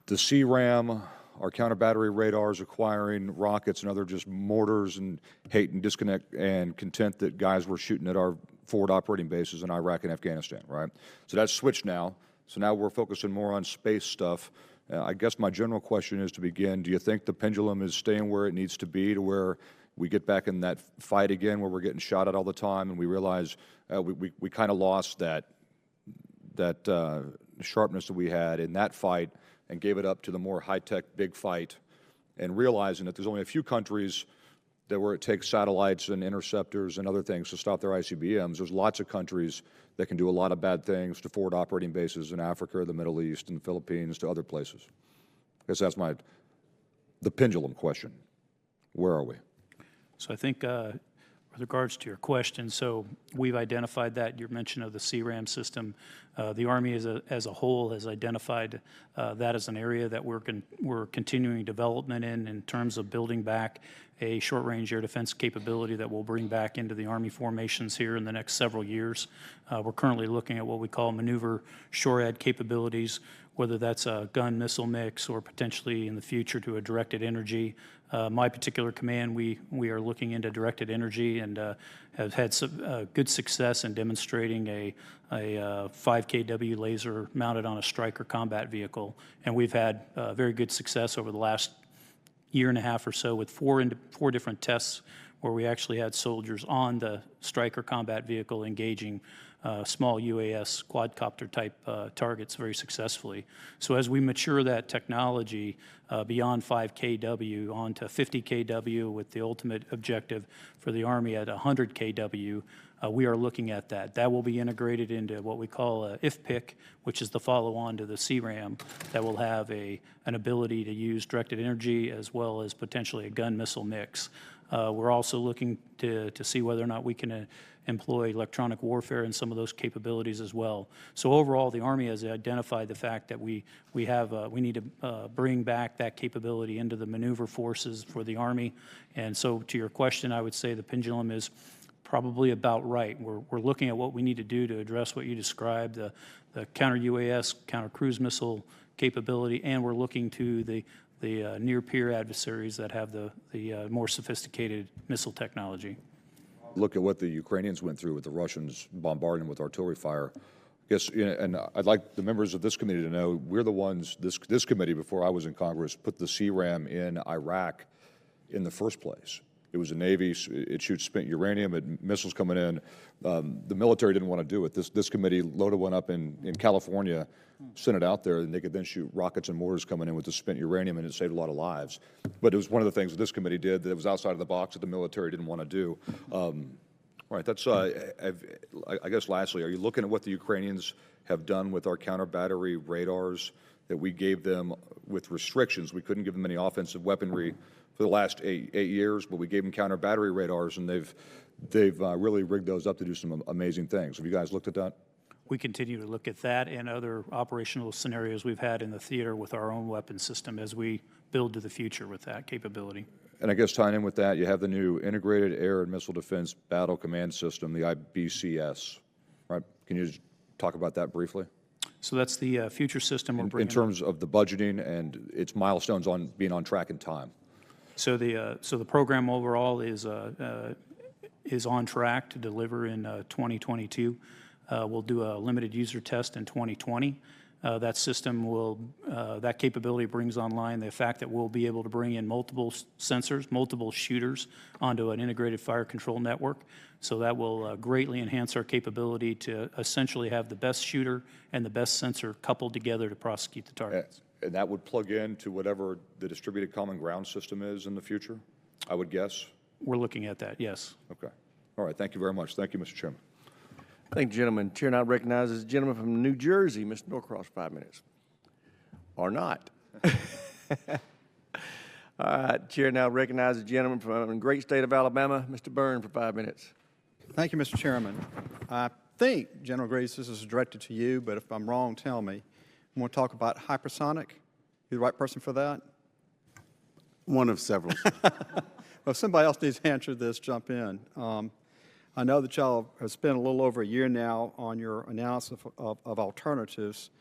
the CRAM, our counter-battery radars acquiring rockets and other just mortars and hate and disconnect and content that guys were shooting at our forward operating bases in Iraq and Afghanistan, right? So that's switched now. So now we're focusing more on space stuff. I guess my general question is, to begin, do you think the pendulum is staying where it needs to be, to where we get back in that fight again where we're getting shot at all the time and we realize we kind of lost that sharpness that we had in that fight and gave it up to the more high-tech big fight, and realizing that there's only a few countries that where it takes satellites and interceptors and other things to stop their ICBMs. There's lots of countries that can do a lot of bad things to forward operating bases in Africa, the Middle East, and the Philippines, to other places. I guess that's the pendulum question. Where are we? So I think with With regards to your question, so we've identified that, your mention of the CRAM system. The Army as a whole has identified that as an area that we're continuing development in terms of building back a short-range air defense capability that we'll bring back into the Army formations here in the next several years. We're currently looking at what we call maneuver SHORAD capabilities, whether that's a gun missile mix or potentially in the future to a directed energy. My particular command, we are looking into directed energy and have had some good success in demonstrating a 5 kW laser mounted on a Stryker combat vehicle. And we've had very good success over the last year and a half or so with four different tests where we actually had soldiers on the Stryker combat vehicle engaging small UAS quadcopter type targets very successfully. So as we mature that technology beyond 5 kW onto 50 kW with the ultimate objective for the Army at 100 kW, we are looking at that. That will be integrated into what we call a IFPIC, which is the follow-on to the CRAM that will have an ability to use directed energy as well as potentially a gun missile mix. We're also looking to see whether or not we can employ electronic warfare in some of those capabilities as well. So overall, the Army has identified the fact that we need to bring back that capability into the maneuver forces for the Army. And so to your question, I would say the pendulum is probably about right. We're looking at what we need to do to address what you described, the counter-UAS, counter-cruise missile capability, and we're looking to the near-peer adversaries that have the more sophisticated missile technology. Look at what the Ukrainians went through with the Russians bombarding with artillery fire. Yes, and I'd like the members of this committee to know we're the ones, this committee, before I was in Congress, put the CRAM in Iraq in the first place. It was a Navy, it shoots spent uranium, missiles coming in. The military didn't want to do it. This committee loaded one up in California, sent it out there, and they could then shoot rockets and mortars coming in with the spent uranium, and it saved a lot of lives. But it was one of the things that this committee did that was outside of the box that the military didn't want to do. Right, that's, I guess lastly, are you looking at what the Ukrainians have done with our counter-battery radars that we gave them with restrictions? We couldn't give them any offensive weaponry for the last eight years, but we gave them counter-battery radars, and they've really rigged those up to do some amazing things. Have you guys looked at that? We continue to look at that and other operational scenarios we've had in the theater with our own weapon system as we build to the future with that capability. And I guess tying in with that, you have the new Integrated Air and Missile Defense Battle Command System, the IBCS, right? Can you just talk about that briefly? So that's the future system we're bringing. In terms of the budgeting and its milestones on being on track in time. So the program overall is on track to deliver in 2022. We'll do a limited user test in 2020. That system will, that capability brings online the fact that we'll be able to bring in multiple sensors, multiple shooters onto an integrated fire control network. So that will greatly enhance our capability to essentially have the best shooter and the best sensor coupled together to prosecute the targets. And that would plug into whatever the distributed common ground system is in the future, I would guess? We're looking at that, yes. Okay. All right. Thank you very much. Thank you, Mr. Chairman. Thank you, gentlemen. Chair now recognizes the gentleman from New Jersey, Mr. Norcross, 5 minutes. Or not. All right, Chair now recognizes the gentleman from the great state of Alabama, Mr. Byrne, for 5 minutes. Thank you, Mr. Chairman. I think, General Greaves, this is directed to you, but if I'm wrong, tell me. I want to talk about hypersonic. You the right person for that? One of several. Well, if somebody else needs to answer this, jump in. I know that y'all have spent a little over a year now on your analysis of alternatives,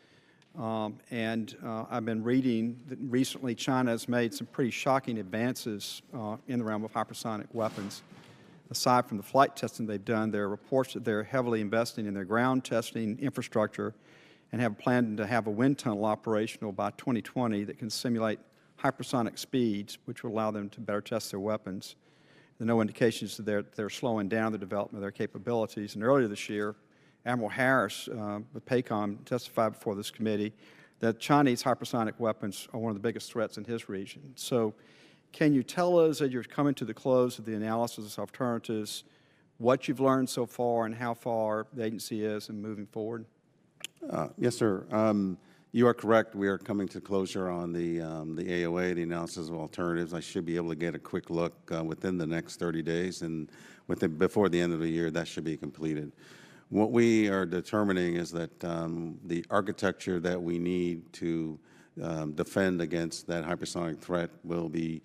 and I've been reading that recently China has made some pretty shocking advances in the realm of hypersonic weapons. Aside from the flight testing they've done, there are reports that they're heavily investing in their ground testing infrastructure and have planned to have a wind tunnel operational by 2020 that can simulate hypersonic speeds, which will allow them to better test their weapons. There are no indications that they're slowing down the development of their capabilities. And earlier this year, Admiral Harris with PACOM testified before this committee that Chinese hypersonic weapons are one of the biggest threats in his region. So can you tell us, as you're coming to the close of the analysis of alternatives, what you've learned so far and how far the agency is in moving forward? Yes, sir. You are correct. We are coming to closure on the AOA, the analysis of alternatives. I should be able to get a quick look within the next 30 days, and before the end of the year, that should be completed. What we are determining is that the architecture that we need to defend against that hypersonic threat will be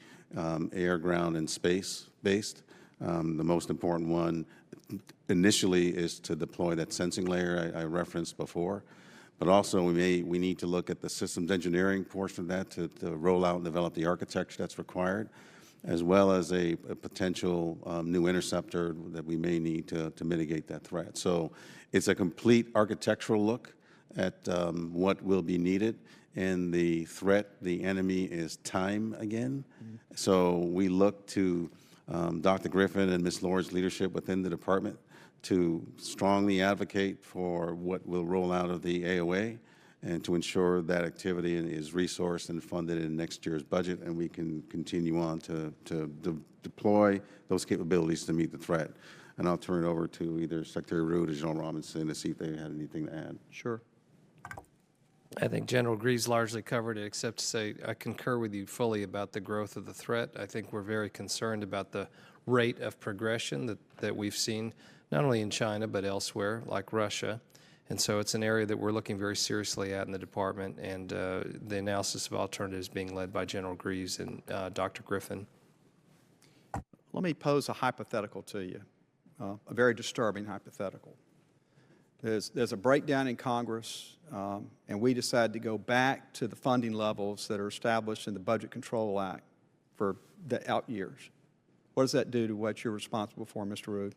air, ground, and space-based. The most important one initially is to deploy that sensing layer I referenced before. But also, we need to look at the systems engineering portion of that to roll out and develop the architecture that's required, as well as a potential new interceptor that we may need to mitigate that threat. So it's a complete architectural look at what will be needed. And the threat, the enemy, is time again. So we look to Dr. Griffin and Ms. Lord's leadership within the department to strongly advocate for what will roll out of the AOA and to ensure that activity is resourced and funded in next year's budget, and we can continue on to deploy those capabilities to meet the threat. And I'll turn it over to either Secretary Rood or General Robinson to see if they had anything to add. Sure. I think General Greaves largely covered it, except to say I concur with you fully about the growth of the threat. I think we're very concerned about the rate of progression that we've seen, not only in China but elsewhere, like Russia. And so it's an area that we're looking very seriously at in the department, and the analysis of alternatives being led by General Greaves and Dr. Griffin. Let me pose a hypothetical to you, a very disturbing hypothetical. There's a breakdown in Congress, and we decide to go back to the funding levels that are established in the Budget Control Act for the out years. What does that do to what you're responsible for, Mr. Rood?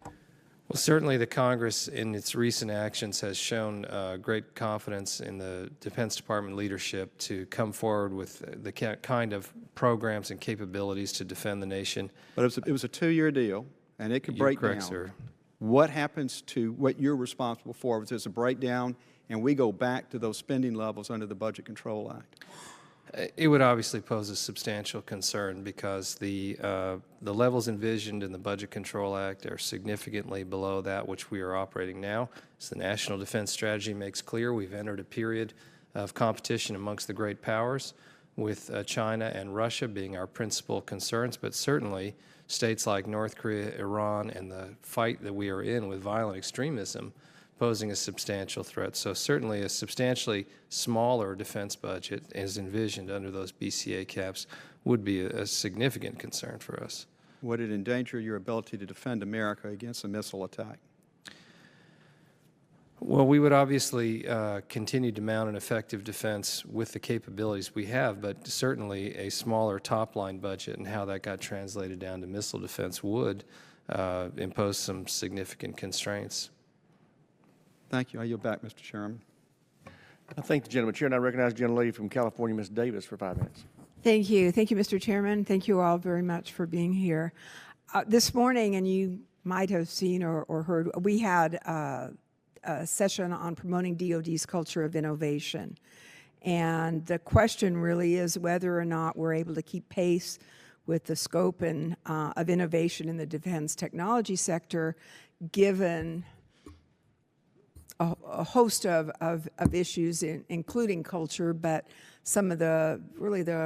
Well, certainly the Congress in its recent actions has shown great confidence in the Defense Department leadership to come forward with the kind of programs and capabilities to defend the nation. But it was a 2-year deal, and it could break down. You're correct, sir. What happens to what you're responsible for if there's a breakdown and we go back to those spending levels under the Budget Control Act? It would obviously pose a substantial concern because the levels envisioned in the Budget Control Act are significantly below that which we are operating now. As the National Defense Strategy makes clear, we've entered a period of competition amongst the great powers, with China and Russia being our principal concerns, but certainly states like North Korea, Iran, and the fight that we are in with violent extremism posing a substantial threat. So certainly a substantially smaller defense budget as envisioned under those BCA caps would be a significant concern for us. Would it endanger your ability to defend America against a missile attack? Well, we would obviously continue to mount an effective defense with the capabilities we have, but certainly a smaller top-line budget and how that got translated down to missile defense would impose some significant constraints. Thank you. I yield back, Mr. Chairman. I thank the gentleman. Chair, and I recognize the gentlelady from California, Ms. Davis, for 5 minutes. Thank you. Thank you, Mr. Chairman. Thank you all very much for being here. This morning, and you might have seen or heard, we had a session on promoting DoD's culture of innovation. And the question really is whether or not we're able to keep pace with the scope and, of innovation in the defense technology sector, given a host of issues, including culture, but some of the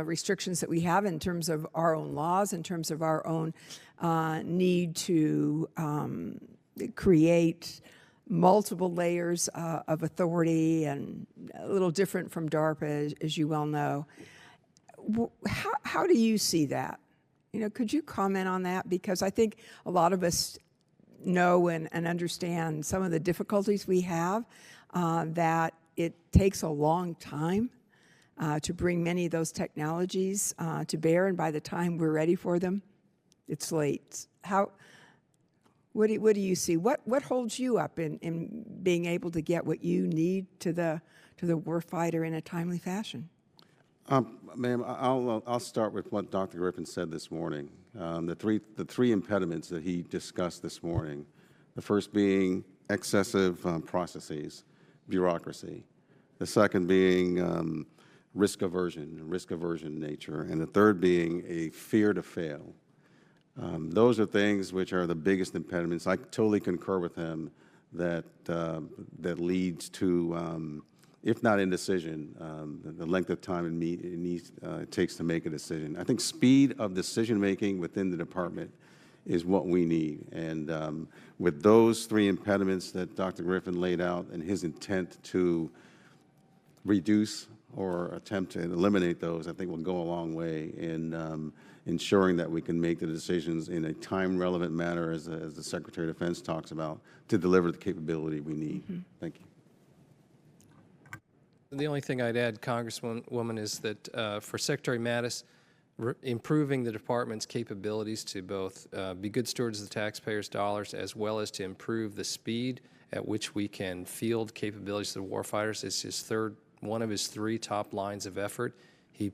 restrictions that we have in terms of our own laws, in terms of our own need to create multiple layers of authority, and a little different from DARPA, as you well know. How do you see that? You know, could you comment on that? Because I think a lot of us know and understand some of the difficulties we have, that it takes a long time to bring many of those technologies to bear, and by the time we're ready for them, it's late. What do you see? What holds you up in being able to get what you need to the warfighter in a timely fashion? Ma'am, I'll start with what Dr. Griffin said this morning. The three impediments that he discussed this morning. The first being excessive processes, bureaucracy. The second being risk aversion nature, and the third being a fear to fail. Those are things which are the biggest impediments. I totally concur with him that that leads to if not indecision, the length of time it takes to make a decision. I think speed of decision-making within the department is what we need. And with those three impediments that Dr. Griffin laid out and his intent to reduce or attempt to eliminate those, I think will go a long way in ensuring that we can make the decisions in a time-relevant manner, as the Secretary of Defense talks about, to deliver the capability we need. Thank you. The only thing I'd add, Congresswoman, is that for Secretary Mattis, improving the department's capabilities to both be good stewards of the taxpayers' dollars as well as to improve the speed at which we can field capabilities to the warfighters is one of his three top lines of effort. He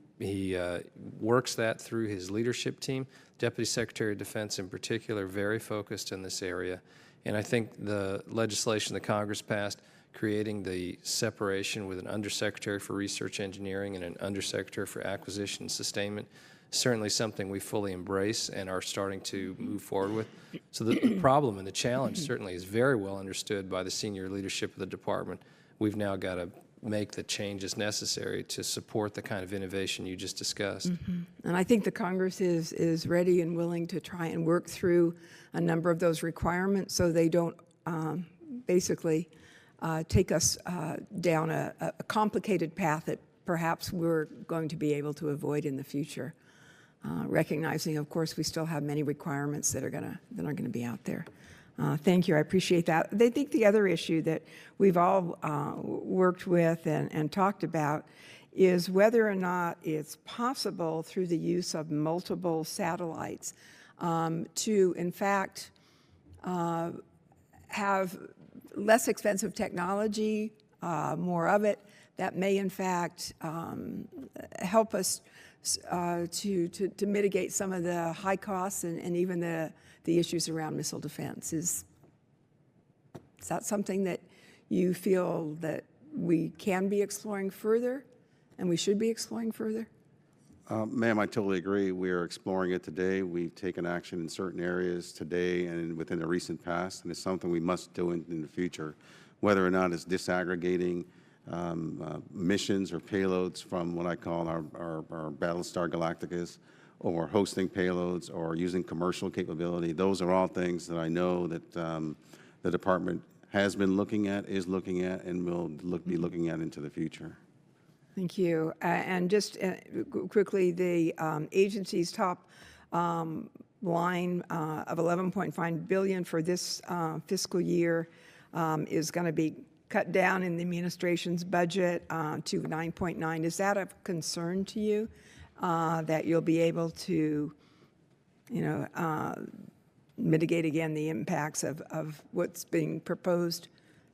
works that through his leadership team. Deputy Secretary of Defense in particular, very focused in this area. And I think the legislation that Congress passed, creating the separation with an undersecretary for research engineering and an undersecretary for acquisition and sustainment, certainly something we fully embrace and are starting to move forward with. So the problem and the challenge certainly is very well understood by the senior leadership of the department. We've now got to make the changes necessary to support the kind of innovation you just discussed. And I think the Congress is ready and willing to try and work through a number of those requirements so they don't basically take us down a complicated path that perhaps we're going to be able to avoid in the future. Recognizing, of course, we still have many requirements that are going to be out there. Thank you. I appreciate that. I think the other issue that we've all worked with and talked about is whether or not it's possible through the use of multiple satellites to, in fact, have less expensive technology, more of it, that may, in fact, help us to mitigate some of the high costs and even the issues around missile defense. Is that something that you feel that we can be exploring further and we should be exploring further? Ma'am, I totally agree. We are exploring it today. We've taken action in certain areas today and within the recent past, and it's something we must do in the future, whether or not it's disaggregating missions or payloads from what I call our Battlestar Galacticas, or hosting payloads, or using commercial capability. Those are all things that I know that the department has been looking at, is looking at, and will be looking at into the future. Thank you. And just quickly, the agency's top line of $11.5 billion for this fiscal year is going to be cut down in the administration's budget to 9.9. Is that of concern to you, that you'll be able to, mitigate again the impacts of what's being proposed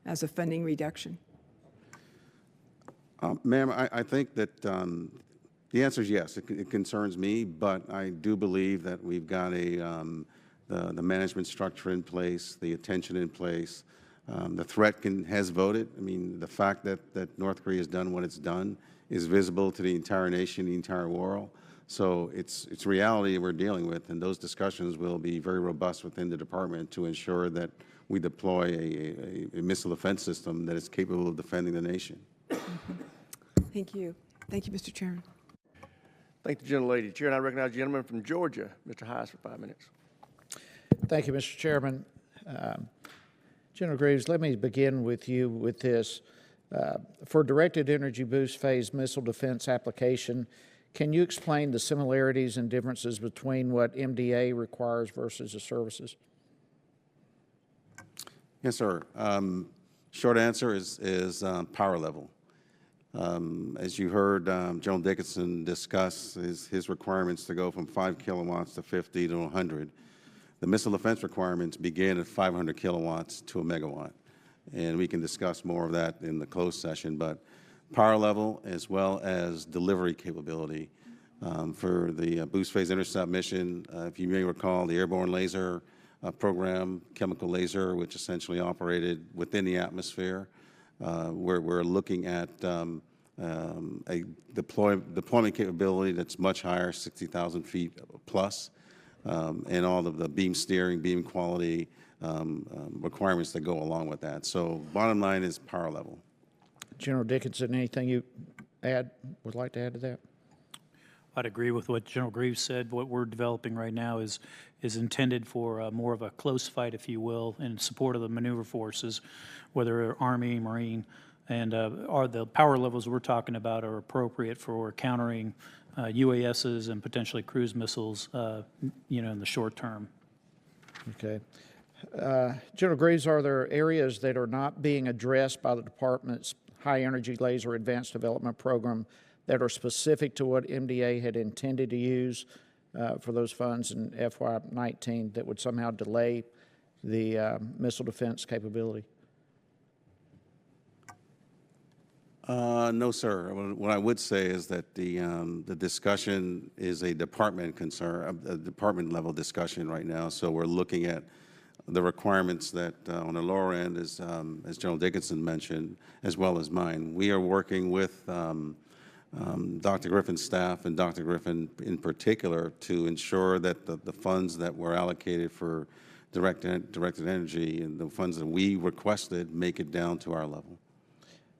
as a funding reduction? Ma'am, I think that the answer is yes. It concerns me, but I do believe that we've got the management structure in place, the attention in place. The threat has voted. I mean, the fact that North Korea has done what it's done is visible to the entire nation, the entire world. So it's reality we're dealing with, and those discussions will be very robust within the department to ensure that we deploy a missile defense system that is capable of defending the nation. Thank you. Thank you, Mr. Chairman. Thank the gentlelady. Chair, and I recognize the gentleman from Georgia, Mr. Hayes, for 5 minutes. Thank you, Mr. Chairman. General Greaves, let me begin with you with this. For directed energy boost phase missile defense application, can you explain the similarities and differences between what MDA requires versus the services? Yes, sir. Short answer is power level. As you heard General Dickinson discuss his requirements to go from 5 kilowatts to 50 to 100. The missile defense requirements begin at 500 kilowatts to a megawatt. And we can discuss more of that in the closed session, but power level as well as delivery capability. For the boost phase intercept mission, if you may recall, the airborne laser program, chemical laser, which essentially operated within the atmosphere, we're looking at a deployment capability that's much higher, 60,000 feet plus, and all of the beam steering, beam quality requirements that go along with that. So bottom line is power level. General Dickinson, anything you would like to add to that? I'd agree with what General Greaves said. What we're developing right now is intended for more of a close fight, if you will, in support of the maneuver forces, whether Army, Marine, and are the power levels we're talking about are appropriate for countering UASs and potentially cruise missiles, in the short term. Okay. General Greaves, are there areas that are not being addressed by the Department's High Energy Laser Advanced Development Program that are specific to what MDA had intended to use for those funds in FY19 that would somehow delay the missile defense capability? No, sir. What I would say is that the discussion is a department concern, a department level discussion right now. So we're looking at the requirements that on the lower end, as General Dickinson mentioned, as well as mine. We are working with Dr. Griffin's staff and Dr. Griffin in particular to ensure that the funds that were allocated for directed energy and the funds that we requested make it down to our level.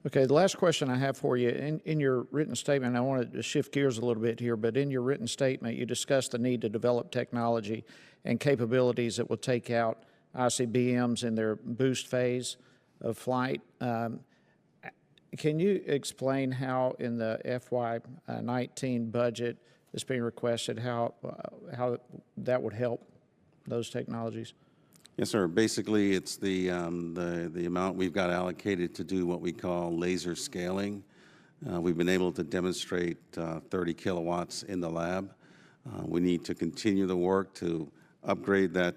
Okay, the last question I have for you, in your written statement, I wanted to shift gears a little bit here, but in your written statement, you discussed the need to develop technology and capabilities that will take out ICBMs in their boost phase of flight. Can you explain how in the FY19 budget that's being requested, how that would help those technologies? Yes, sir. Basically, it's the amount we've got allocated to do what we call laser scaling. We've been able to demonstrate 30 kilowatts in the lab. We need to continue the work to upgrade that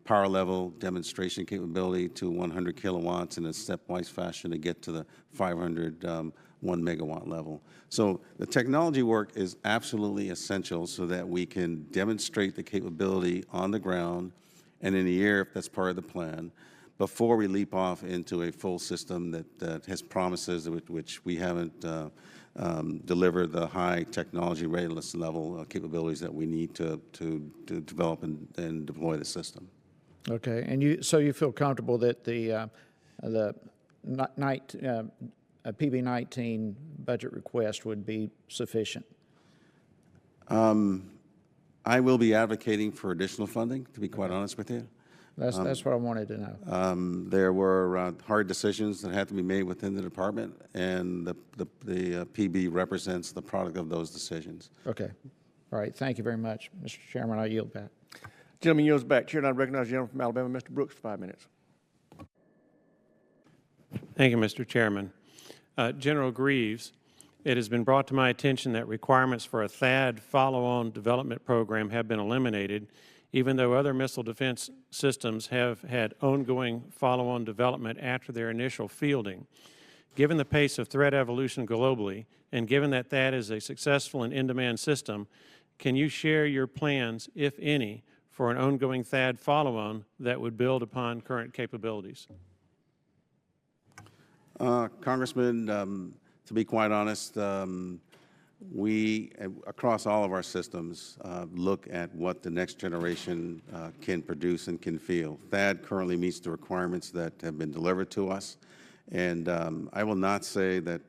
power level demonstration capability to 100 kilowatts in a stepwise fashion to get to the 500 1 megawatt level. So the technology work is absolutely essential so that we can demonstrate the capability on the ground and in the air, if that's part of the plan, before we leap off into a full system that has promises which we haven't delivered the high technology readiness level capabilities that we need to develop and deploy the system. Okay, and so you feel comfortable that the PB19 budget request would be sufficient? I will be advocating for additional funding, to be quite honest with you. That's what I wanted to know. There were hard decisions that had to be made within the department, and the PB represents the product of those decisions. Okay. All right. Thank you very much, Mr. Chairman. I yield back. Gentleman yields back. Chair, and I recognize the gentleman from Alabama, Mr. Brooks, for 5 minutes. Thank you, Mr. Chairman. General Greaves, it has been brought to my attention that requirements for a THAAD follow-on development program have been eliminated, even though other missile defense systems have had ongoing follow-on development after their initial fielding. Given the pace of threat evolution globally, and given that THAAD is a successful and in-demand system, can you share your plans, if any, for an ongoing THAAD follow-on that would build upon current capabilities? Congressman, to be quite honest, we, across all of our systems, look at what the next generation can produce and can field. THAAD currently meets the requirements that have been delivered to us, and I will not say that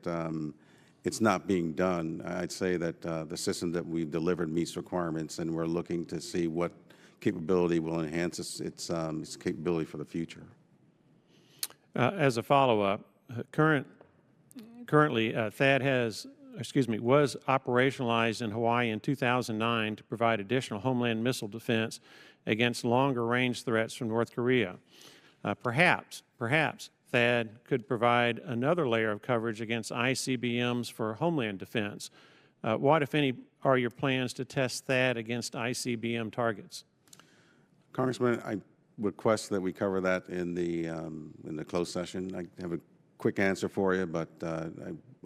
it's not being done. I'd say that the system that we've delivered meets requirements, and we're looking to see what capability will enhance its capability for the future. As a follow-up, currently THAAD was operationalized in Hawaii in 2009 to provide additional homeland missile defense against longer-range threats from North Korea. Perhaps THAAD could provide another layer of coverage against ICBMs for homeland defense. What, if any, are your plans to test THAAD against ICBM targets? Congressman, I request that we cover that in the closed session. I have a quick answer for you, but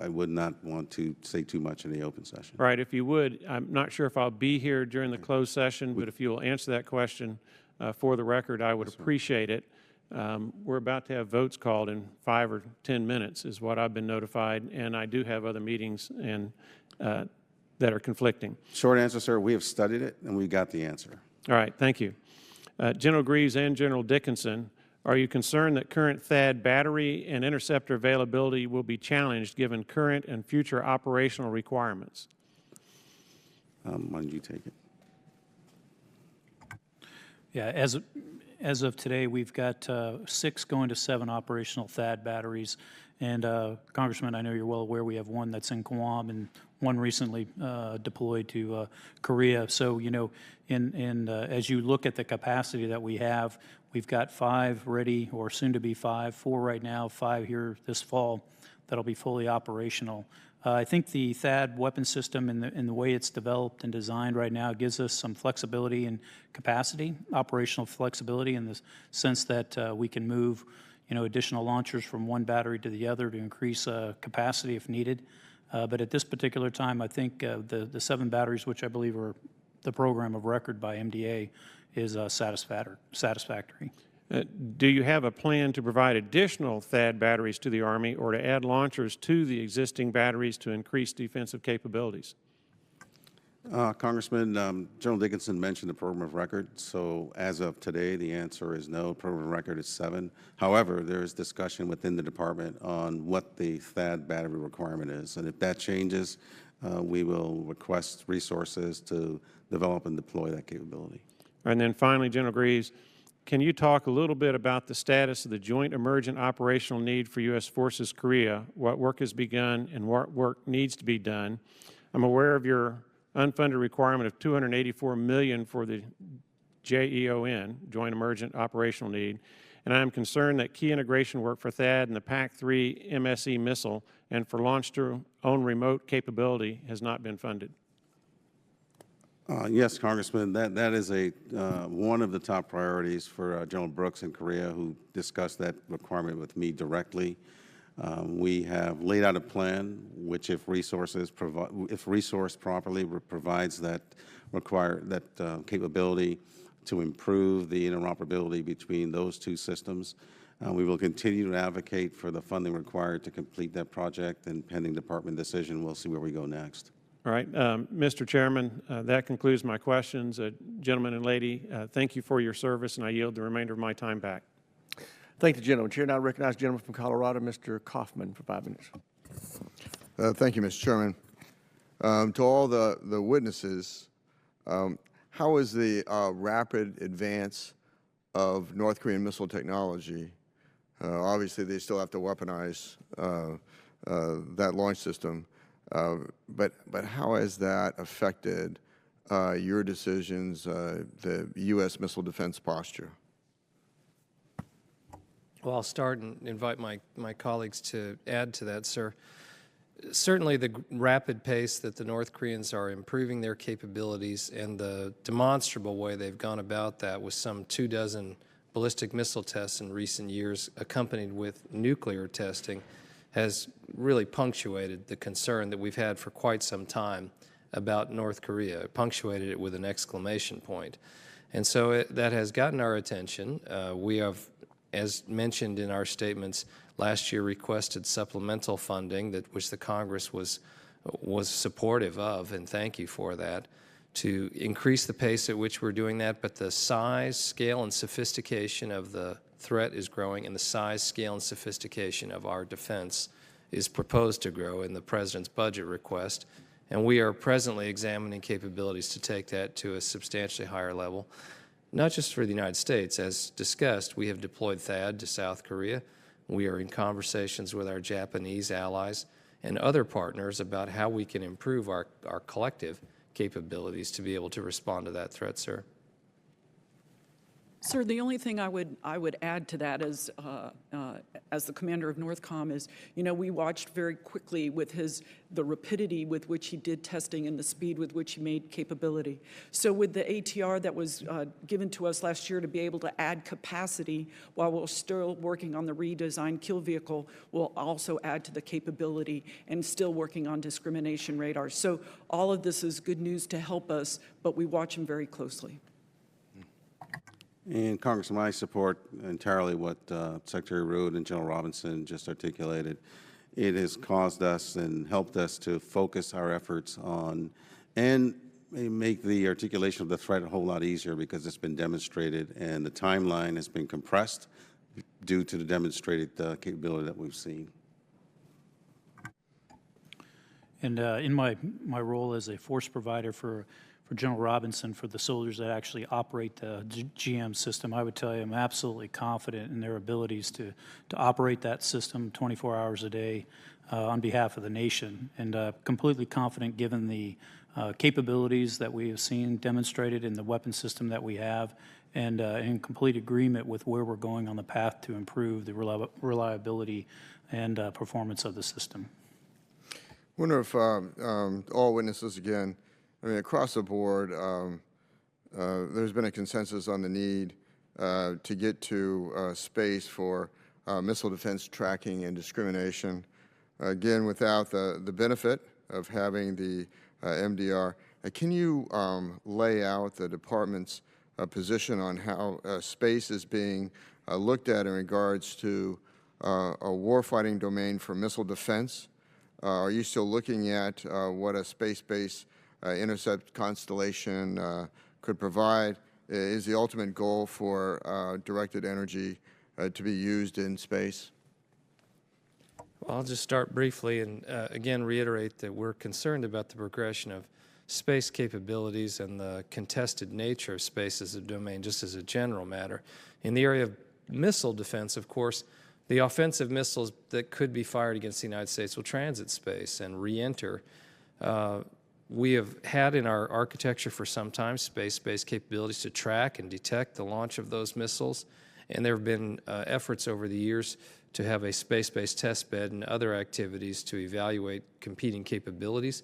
I would not want to say too much in the open session. Right, if you would, I'm not sure if I'll be here during the closed session, but if you will answer that question for the record, I would appreciate it. We're about to have votes called in 5 or 10 minutes is what I've been notified, and I do have other meetings and that are conflicting. Short answer, sir, we have studied it and we got the answer. All right, thank you. General Greaves and General Dickinson, Are you concerned that current THAAD battery and interceptor availability will be challenged given current and future operational requirements? Why don't you take it? Yeah, as of today, we've got 6 going to 7 operational THAAD batteries. And Congressman, I know you're well aware we have one that's in Guam and one recently deployed to Korea. So, you know, as you look at the capacity that we have, we've got 5 ready, or soon to be 5, 4 right now, 5 here this fall that'll be fully operational. I think the THAAD weapon system and the way it's developed and designed right now gives us some flexibility and capacity, operational flexibility, in the sense that we can move, you know, additional launchers from one battery to the other to increase capacity if needed. But at this particular time, I think the 7 batteries, which I believe are the program of record by MDA, is satisfactory. Do you have a plan to provide additional THAAD batteries to the Army or to add launchers to the existing batteries to increase defensive capabilities? Congressman, General Dickinson mentioned the program of record. So as of today, the answer is no. Program of record is 7. However, there is discussion within the department on what the THAAD battery requirement is. And if that changes, we will request resources to develop and deploy that capability. And then finally, General Greaves, can you talk a little bit about the status of the Joint Emergent Operational Need for U.S. Forces Korea, what work has begun and what work needs to be done? I'm aware of your unfunded requirement of $284 million for the JEON, Joint Emergent Operational Need, and I'm concerned that key integration work for THAAD and the PAC-3 MSE missile and for launch-to-own remote capability has not been funded. Yes, Congressman, that is one of the top priorities for General Brooks in Korea, who discussed that requirement with me directly. We have laid out a plan which, if resourced properly, provides that capability to improve the interoperability between those 2 systems. We will continue to advocate for the funding required to complete that project, and pending department decision, we'll see where we go next. All right, Mr. Chairman, that concludes my questions. Gentleman and lady, thank you for your service, and I yield the remainder of my time back. Thank the gentleman. Chair now recognizes the gentleman from Colorado, Mr. Kaufman, for 5 minutes. Thank you, Mr. Chairman. To all the witnesses, how is the rapid advance of North Korean missile technology? Obviously, they still have to weaponize that launch system. But how has that affected your decisions, the U.S. missile defense posture? Well, I'll start and invite my colleagues to add to that, sir. Certainly the rapid pace that the North Koreans are improving their capabilities and the demonstrable way they've gone about that, with some 24 ballistic missile tests in recent years accompanied with nuclear testing, has really punctuated the concern that we've had for quite some time about North Korea, punctuated it with an exclamation point. And so that has gotten our attention. We have, as mentioned in our statements, last year requested supplemental funding, which the Congress was supportive of, and thank you for that, to increase the pace at which we're doing that. But the size, scale, and sophistication of the threat is growing, and the size, scale, and sophistication of our defense is proposed to grow in the President's budget request. And we are presently examining capabilities to take that to a substantially higher level, not just for the United States. As discussed, we have deployed THAAD to South Korea. We are in conversations with our Japanese allies and other partners about how we can improve our collective capabilities to be able to respond to that threat, sir. Sir, the only thing I would add to that is, as the commander of NORTHCOM, is, you know, we watched very quickly with the rapidity with which he did testing and the speed with which he made capability. So with the ATR that was given to us last year to be able to add capacity while we're still working on the redesigned kill vehicle, will also add to the capability, and still working on discrimination radar. So all of this is good news to help us, but we watch them very closely. And Congressman, I support entirely what Secretary Rood and General Robinson just articulated. It has caused us and helped us to focus our efforts on and make the articulation of the threat a whole lot easier, because it's been demonstrated and the timeline has been compressed due to the demonstrated capability that we've seen. And in my role as a force provider for General Robinson, for the soldiers that actually operate the GM system, I would tell you I'm absolutely confident in their abilities to operate that system 24 hours a day on behalf of the nation, and completely confident given the capabilities that we have seen demonstrated in the weapon system that we have, and in complete agreement with where we're going on the path to improve the reliability and performance of the system. I wonder if all witnesses again, I mean, across the board, there's been a consensus on the need to get to space for missile defense tracking and discrimination. Again, without the benefit of having the MDR, can you lay out the department's position on how space is being looked at in regards to a warfighting domain for missile defense? Are you still looking at what a space-based intercept constellation could provide? Is the ultimate goal for directed energy to be used in space? Well, I'll just start briefly and again reiterate that we're concerned about the progression of space capabilities and the contested nature of space as a domain, just as a general matter. In the area of missile defense, of course, the offensive missiles that could be fired against the United States will transit space and re-enter. We have had in our architecture for some time space-based capabilities to track and detect the launch of those missiles, and there have been efforts over the years to have a space-based test bed and other activities to evaluate competing capabilities.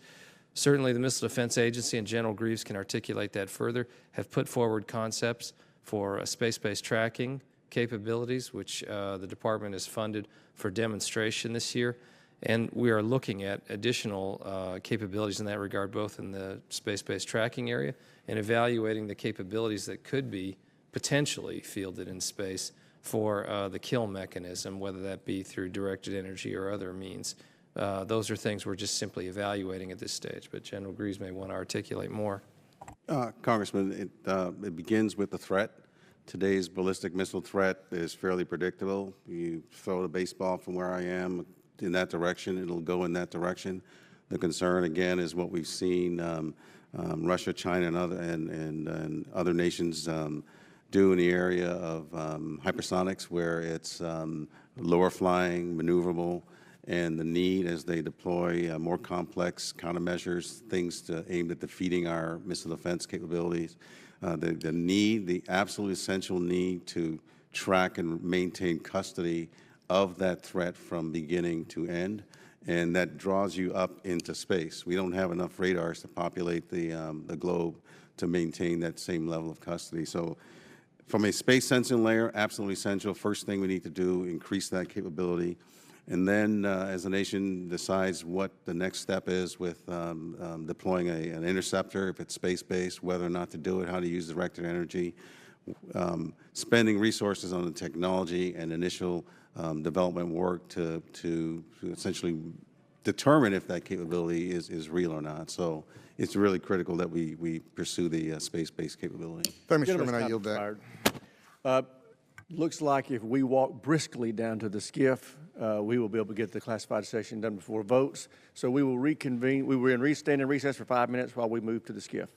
Certainly the Missile Defense Agency and General Greaves can articulate that further, have put forward concepts for space-based tracking capabilities, which the department has funded for demonstration this year. And we are looking at additional capabilities in that regard, both in the space-based tracking area and evaluating the capabilities that could be potentially fielded in space for the kill mechanism, whether that be through directed energy or other means. Those are things we're just simply evaluating at this stage, but General Greaves may want to articulate more. Congressman, it begins with the threat. Today's ballistic missile threat is fairly predictable. You throw the baseball from where I am in that direction, it'll go in that direction. The concern, again, is what we've seen Russia, China, and other nations do in the area of hypersonics, where it's lower flying, maneuverable, and the need as they deploy more complex countermeasures, things aimed at defeating our missile defense capabilities. The absolute essential need to track and maintain custody of that threat from beginning to end, and that draws you up into space. We don't have enough radars to populate the globe to maintain that same level of custody. So from a space sensing layer, absolutely essential. First thing we need to do, increase that capability. And then as the nation decides what the next step is with deploying an interceptor, if it's space-based, whether or not to do it, how to use directed energy, spending resources on the technology and initial development work to essentially determine if that capability is real or not. So it's really critical that we pursue the space-based capability. Mr. Chairman, I yield back. Looks like if we walk briskly down to the skiff, we will be able to get the classified session done before votes. So we will reconvene. We will stand in recess for 5 minutes while we move to the skiff.